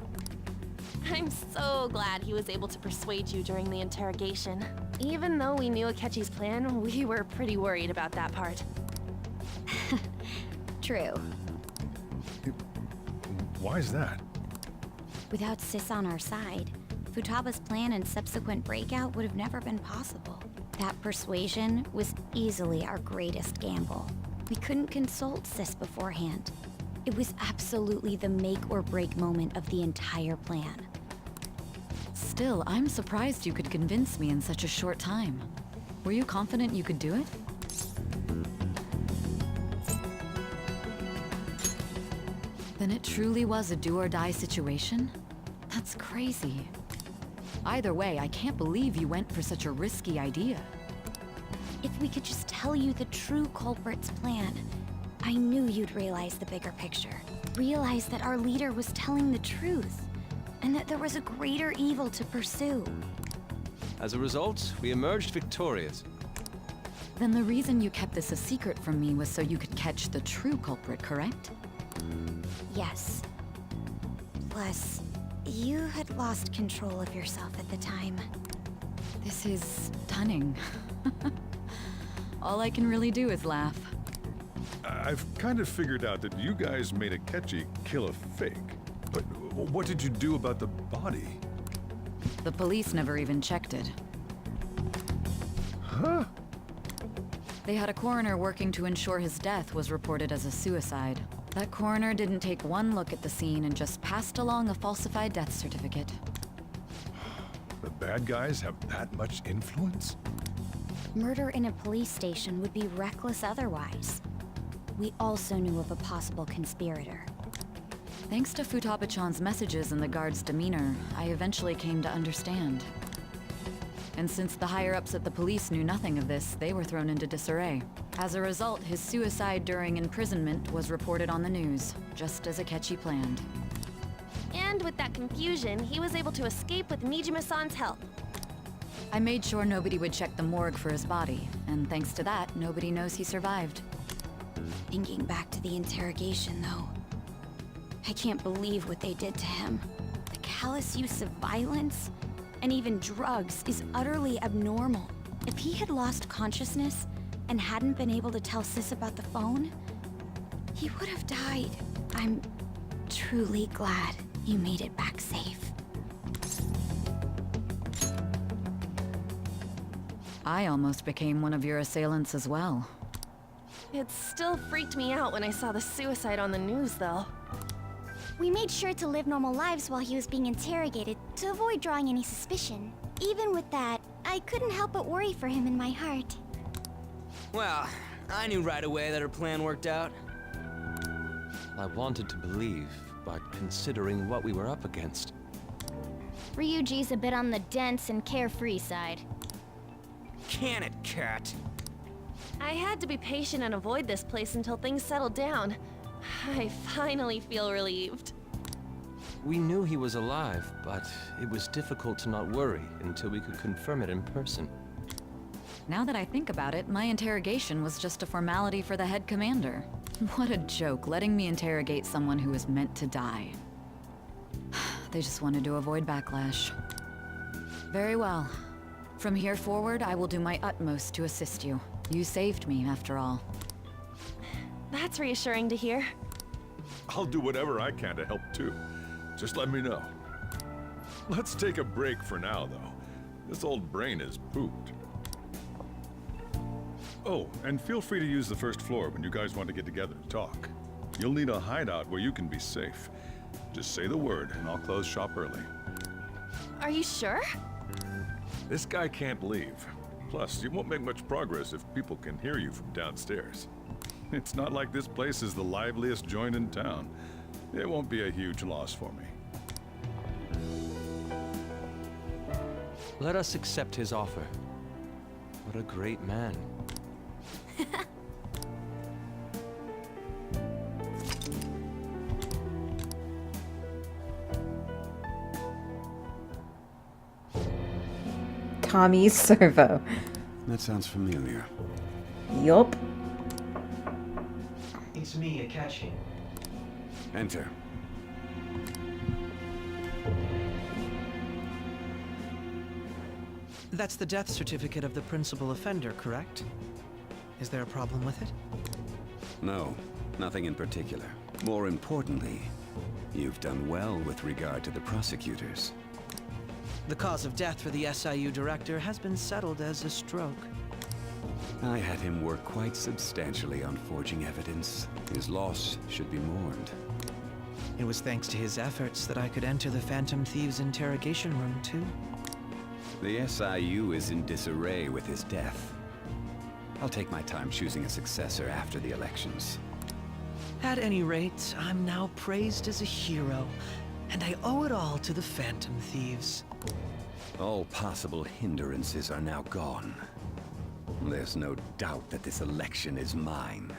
I'm so glad he was able to persuade you during the interrogation. Even though we knew Akechi's plan, we were pretty worried about that part. True. Why is that? Without Sis on our side, Futaba's plan and subsequent breakout would have never been possible. That persuasion was easily our greatest gamble. We couldn't consult Sis beforehand. It was absolutely the make or break moment of the entire plan. Still, I'm surprised you could convince me in such a short time. Were you confident you could do it? Then it truly was a do-or-die situation? That's crazy. Either way, I can't believe you went for such a risky idea. If we could just tell you the true culprit's plan, I knew you'd realize the bigger picture. Realize that our leader was telling the truth, and that there was a greater evil to pursue. As a result, we emerged victorious. Then the reason you kept this a secret from me was so you could catch the true culprit, correct? Yes. Plus, you had lost control of yourself at the time. This is stunning. All I can really do is laugh. I've kind of figured out that you guys made Akechi kill a fake. But what did you do about the body? The police never even checked it. Huh? They had a coroner working to ensure his death was reported as a suicide. That coroner didn't take one look at the scene and just passed along a falsified death certificate. The bad guys have that much influence? Murder in a police station would be reckless otherwise. We also knew of a possible conspirator. Thanks to Futaba-chan's messages and the guard's demeanor, I eventually came to understand. And since the higher-ups at the police knew nothing of this, they were thrown into disarray. As a result, his suicide during imprisonment was reported on the news, just as Akechi planned. And with that confusion, he was able to escape with Niijima-san's help. I made sure nobody would check the morgue for his body, and thanks to that, nobody knows he survived. Thinking back to the interrogation, though, I can't believe what they did to him. The callous use of violence, and even drugs, is utterly abnormal. If he had lost consciousness and hadn't been able to tell Sis about the phone, he would have died. I'm truly glad you made it back safe. I almost became one of your assailants as well. It still freaked me out when I saw the suicide on the news, though. We made sure to live normal lives while he was being interrogated to avoid drawing any suspicion. Even with that, I couldn't help but worry for him in my heart. Well, I knew right away that her plan worked out. I wanted to believe, but considering what we were up against. Ryuji's a bit on the dense and carefree side. Can it, cat? I had to be patient and avoid this place until things settled down. I finally feel relieved. We knew he was alive, but it was difficult to not worry until we could confirm it in person. Now that I think about it, my interrogation was just a formality for the head commander. What a joke, letting me interrogate someone who was meant to die. They just wanted to avoid backlash. Very well. From here forward, I will do my utmost to assist you. You saved me, after all. That's reassuring to hear. I'll do whatever I can to help too. Just let me know. Let's take a break for now, though. This old brain is pooped. Oh, and feel free to use the first floor when you guys want to get together and talk. You'll need a hideout where you can be safe. Just say the word, and I'll close shop early. Are you sure? This guy can't leave. Plus, you won't make much progress if people can hear you from downstairs. It's not like this place is the liveliest joint in town. It won't be a huge loss for me. Let us accept his offer. What a great man. Tommy's servo. That sounds familiar. Yup. It's me, Akechi. Enter. That's the death certificate of the principal offender, correct? Is there a problem with it? No, nothing in particular. More importantly, you've done well with regard to the prosecutors. The cause of death for the SIU director has been settled as a stroke. I had him work quite substantially on forging evidence. His loss should be mourned. It was thanks to his efforts that I could enter the Phantom Thieves' interrogation room, too. The SIU is in disarray with his death. I'll take my time choosing a successor after the elections. At any rate, I'm now praised as a hero, and I owe it all to the Phantom Thieves. All possible hindrances are now gone. There's no doubt that this election is mine.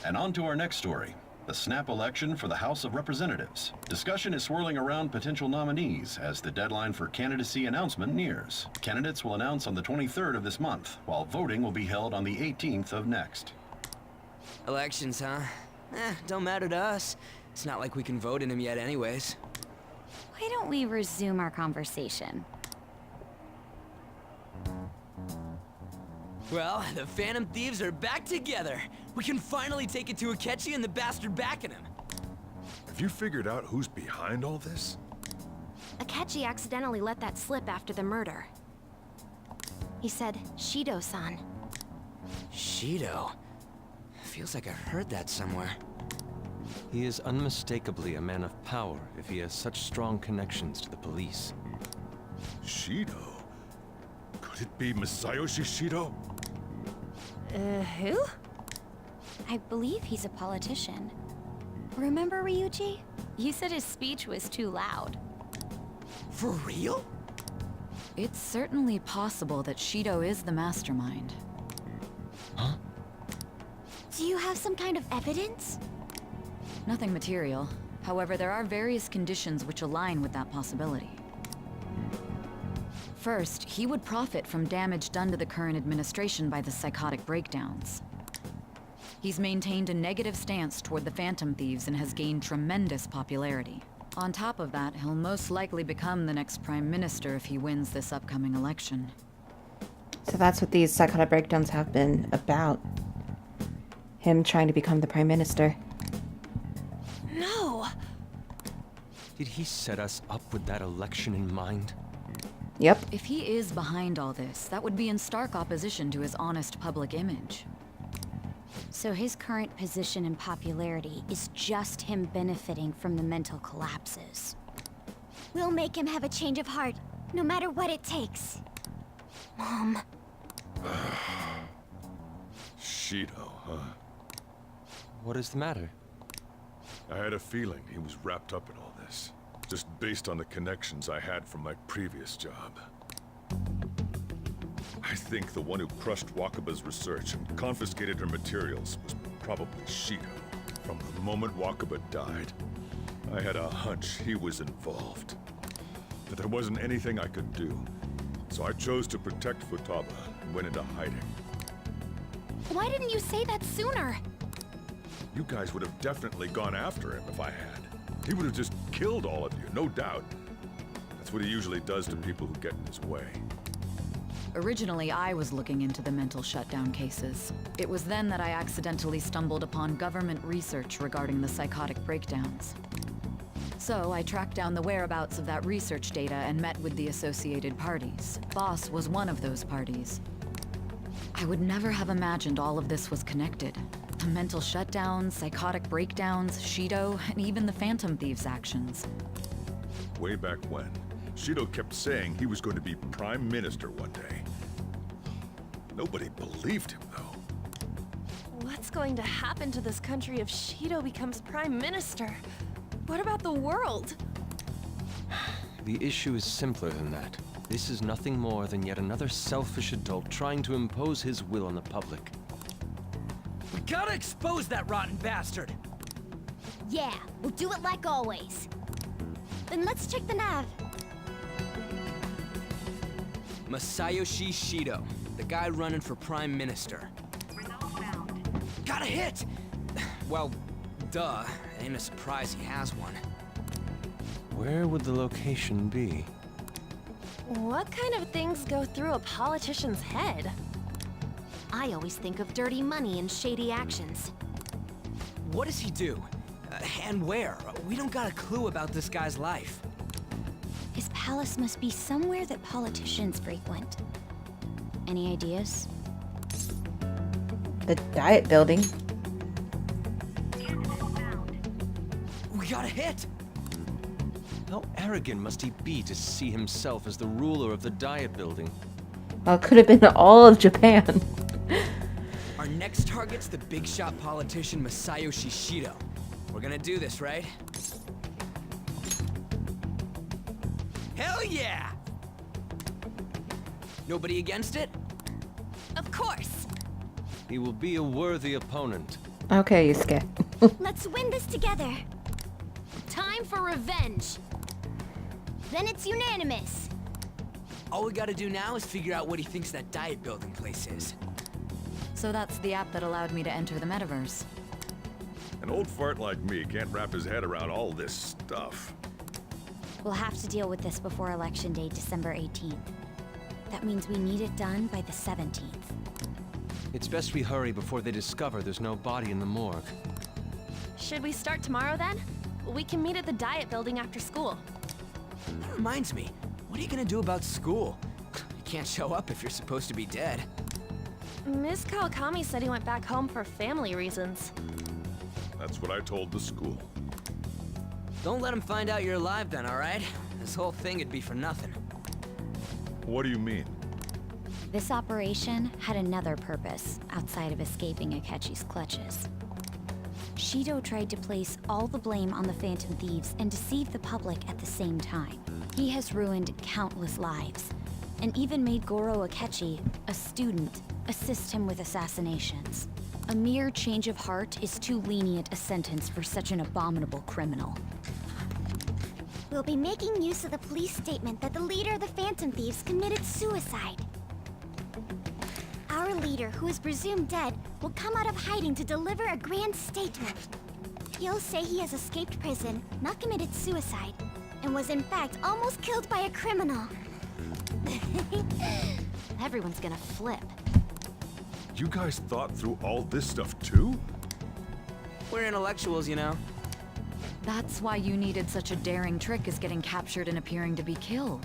And on to our next story. The snap election for the House of Representatives. Discussion is swirling around potential nominees as the deadline for candidacy announcement nears. Candidates will announce on the 23rd of this month, while voting will be held on the 18th of next. Elections, huh? Don't matter to us. It's not like we can vote in them yet anyways. Why don't we resume our conversation? Well, the Phantom Thieves are back together. We can finally take it to Akechi and the bastard backing him. Have you figured out who's behind all this? Akechi accidentally let that slip after the murder. He said, Shido-san. Shido? Feels like I've heard that somewhere. He is unmistakably a man of power if he has such strong connections to the police. Shido? Could it be Masayoshi Shido? Who? I believe he's a politician. Remember Ryuji? You said his speech was too loud. For real? It's certainly possible that Shido is the mastermind. Huh? Do you have some kind of evidence? Nothing material. However, there are various conditions which align with that possibility. First, he would profit from damage done to the current administration by the psychotic breakdowns. He's maintained a negative stance toward the Phantom Thieves and has gained tremendous popularity. On top of that, he'll most likely become the next Prime Minister if he wins this upcoming election. So that's what these psychotic breakdowns have been about. Him trying to become the Prime Minister. No! Did he set us up with that election in mind? Yep. If he is behind all this, that would be in stark opposition to his honest public image. So his current position and popularity is just him benefiting from the mental collapses. We'll make him have a change of heart, no matter what it takes. Mom. Shido, huh? What is the matter? I had a feeling he was wrapped up in all this, just based on the connections I had from my previous job. I think the one who crushed Wakaba's research and confiscated her materials was probably Shido. From the moment Wakaba died, I had a hunch he was involved. But there wasn't anything I could do, so I chose to protect Futaba and went into hiding. Why didn't you say that sooner? You guys would have definitely gone after him if I had. He would have just killed all of you, no doubt. That's what he usually does to people who get in his way. Originally, I was looking into the mental shutdown cases. It was then that I accidentally stumbled upon government research regarding the psychotic breakdowns. So I tracked down the whereabouts of that research data and met with the associated parties. Boss was one of those parties. I would never have imagined all of this was connected. The mental shutdowns, psychotic breakdowns, Shido, and even the Phantom Thieves' actions. Way back when, Shido kept saying he was going to be Prime Minister one day. Nobody believed him, though. What's going to happen to this country if Shido becomes Prime Minister? What about the world? The issue is simpler than that. This is nothing more than yet another selfish adult trying to impose his will on the public. We gotta expose that rotten bastard! Yeah, we'll do it like always. Then let's check the nav. Masayoshi Shido, the guy running for Prime Minister. Got a hit! Well, duh. Ain't a surprise he has one. Where would the location be? What kind of things go through a politician's head? I always think of dirty money and shady actions. What does he do? And where? We don't got a clue about this guy's life. His palace must be somewhere that politicians frequent. Any ideas? The Diet Building. We got a hit! How arrogant must he be to see himself as the ruler of the Diet Building? Well, it could have been all of Japan. Our next target's the big shot politician Masayoshi Shido. We're gonna do this, right? Hell yeah! Nobody against it? Of course! He will be a worthy opponent. Okay, Yusuke. Let's win this together. Time for revenge. Then it's unanimous. All we gotta do now is figure out what he thinks that diet building place is. So that's the app that allowed me to enter the metaverse. An old fart like me can't wrap his head around all this stuff. We'll have to deal with this before Election Day, December 18th. That means we need it done by the 17th. It's best we hurry before they discover there's no body in the morgue. Should we start tomorrow then? We can meet at the diet building after school. That reminds me, what are you gonna do about school? You can't show up if you're supposed to be dead. Miss Kawakami said he went back home for family reasons. That's what I told the school. Don't let him find out you're alive then, alright? This whole thing would be for nothing. What do you mean? This operation had another purpose outside of escaping Akechi's clutches. Shido tried to place all the blame on the Phantom Thieves and deceive the public at the same time. He has ruined countless lives, and even made Goro Akechi, a student, assist him with assassinations. A mere change of heart is too lenient a sentence for such an abominable criminal. We'll be making use of the police statement that the leader of the Phantom Thieves committed suicide. Our leader, who is presumed dead, will come out of hiding to deliver a grand statement. He'll say he has escaped prison, not committed suicide, and was in fact almost killed by a criminal. Everyone's gonna flip. You guys thought through all this stuff too? We're intellectuals, you know. That's why you needed such a daring trick as getting captured and appearing to be killed.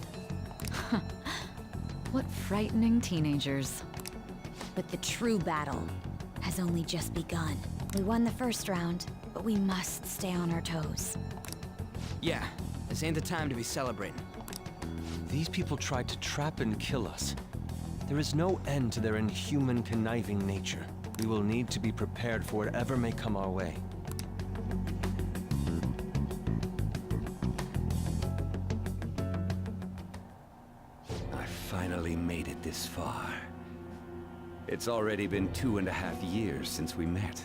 What frightening teenagers. But the true battle has only just begun. We won the first round, but we must stay on our toes. Yeah, this ain't the time to be celebrating. These people tried to trap and kill us. There is no end to their inhuman, conniving nature. We will need to be prepared for whatever may come our way. I finally made it this far. It's already been 2.5 years since we met.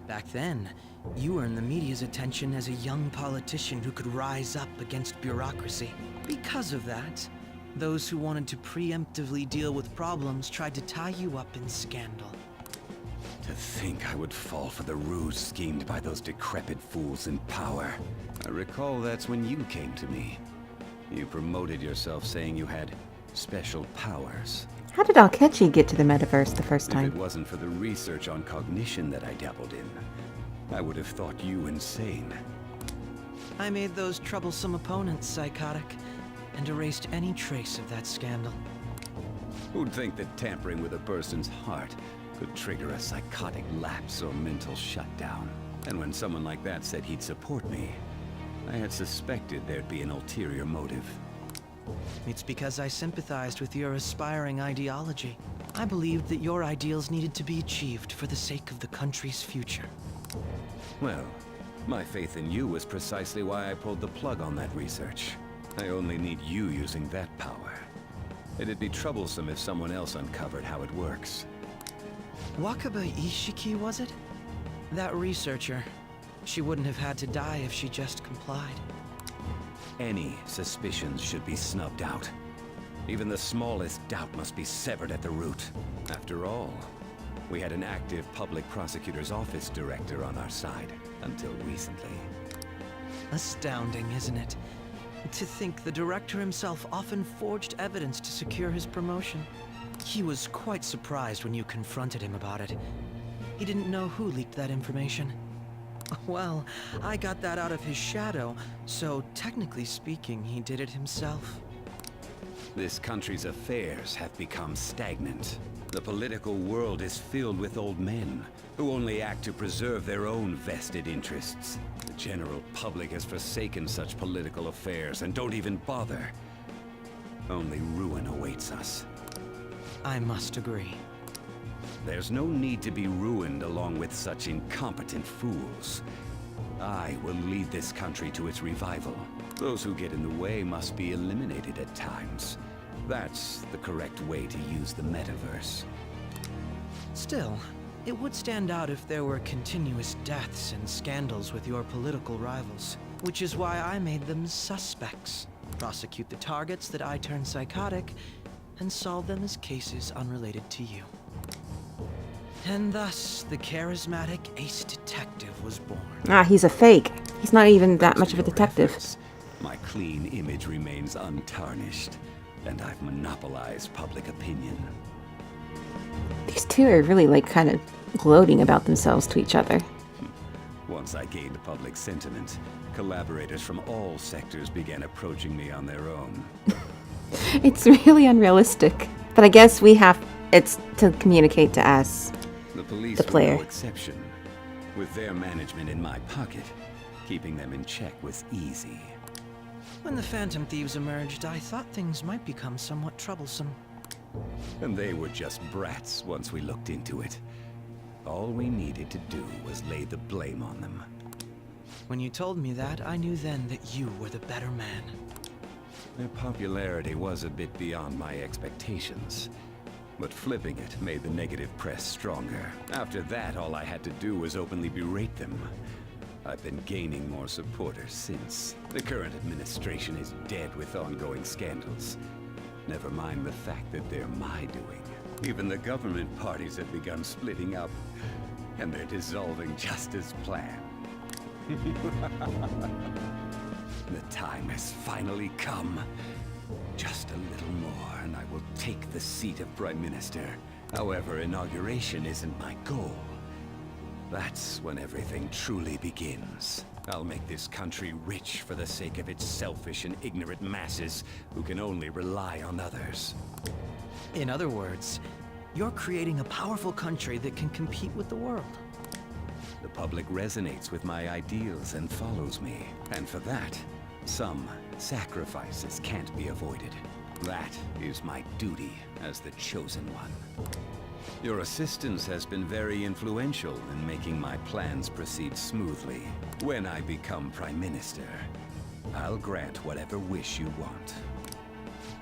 Back then, you earned the media's attention as a young politician who could rise up against bureaucracy. Because of that, those who wanted to preemptively deal with problems tried to tie you up in scandal. To think I would fall for the ruse schemed by those decrepit fools in power. I recall that's when you came to me. You promoted yourself saying you had special powers. How did Akechi get to the metaverse the first If time? it wasn't for the research on cognition that I dabbled in, I would have thought you insane. I made those troublesome opponents psychotic, and erased any trace of that scandal. Who'd think that tampering with a person's heart could trigger a psychotic lapse or mental shutdown? And when someone like that said he'd support me, I had suspected there'd be an ulterior motive. It's because I sympathized with your aspiring ideology. I believed that your ideals needed to be achieved for the sake of the country's future. Well, my faith in you was precisely why I pulled the plug on that research. I only need you using that power. It'd be troublesome if someone else uncovered how it works. Wakaba Ishiki, was it? That researcher. She wouldn't have had to die if she just complied. Any suspicions should be snubbed out. Even the smallest doubt must be severed at the root. After all, we had an active public prosecutor's office director on our side, until recently. Astounding, isn't it? To think the director himself often forged evidence to secure his promotion. He was quite surprised when you confronted him about it. He didn't know who leaked that information. Well, I got that out of his shadow, so technically speaking, he did it himself. This country's affairs have become stagnant. The political world is filled with old men who only act to preserve their own vested interests. The general public has forsaken such political affairs and don't even bother. Only ruin awaits us. I must agree. There's no need to be ruined along with such incompetent fools. I will lead this country to its revival. Those who get in the way must be eliminated at times. That's the correct way to use the metaverse. Still, it would stand out if there were continuous deaths and scandals with your political rivals, which is why I made them suspects. Prosecute the targets that I turn psychotic, and solve them as cases unrelated to you. And thus, the charismatic ace detective was born. Ah, he's a fake. He's not even that much of a detective. My clean image remains untarnished, and I've monopolized public opinion. These two are really like kind of gloating about themselves to each other. Once I gained public sentiment, collaborators from all sectors began approaching me on their own. It's really unrealistic. But I guess it's to communicate to us, The police the player. were no exception. With their management in my pocket, keeping them in check was easy. When the Phantom Thieves emerged, I thought things might become somewhat troublesome. And they were just brats once we looked into it. All we needed to do was lay the blame on them. When you told me that, I knew then that you were the better man. Their popularity was a bit beyond my expectations. But flipping it made the negative press stronger. After that, all I had to do was openly berate them. I've been gaining more supporters since. The current administration is dead with ongoing scandals. Never mind the fact that they're my doing. Even the government parties have begun splitting up, and they're dissolving just as planned. The time has finally come. Just a little more, and I will take the seat of Prime Minister. However, inauguration isn't my goal. That's when everything truly begins. I'll make this country rich for the sake of its selfish and ignorant masses who can only rely on others. In other words, you're creating a powerful country that can compete with the world. The public resonates with my ideals and follows me. And for that, some sacrifices can't be avoided. That is my duty as the chosen one. Your assistance has been very influential in making my plans proceed smoothly. When I become Prime Minister, I'll grant whatever wish you want.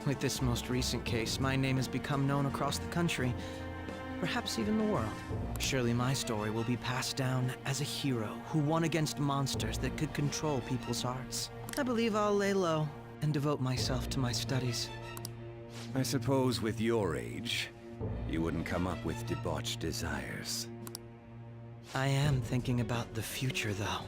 With this most recent case, my name has become known across the country, perhaps even the world. Surely my story will be passed down as a hero who won against monsters that could control people's hearts. I believe I'll lay low and devote myself to my studies. I suppose with your age, you wouldn't come up with debauched desires. I am thinking about the future, though.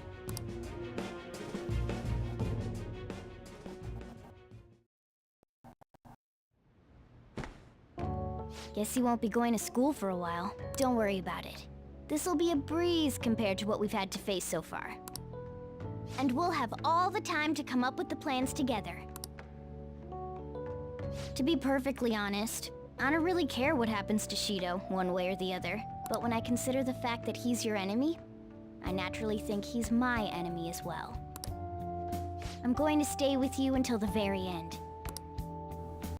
Guess you won't be going to school for a while. Don't worry about it. This'll be a breeze compared to what we've had to face so far. And we'll have all the time to come up with the plans together. To be perfectly honest, I don't really care what happens to Shido, one way or the other. But when I consider the fact that he's your enemy, I naturally think he's my enemy as well. I'm going to stay with you until the very end.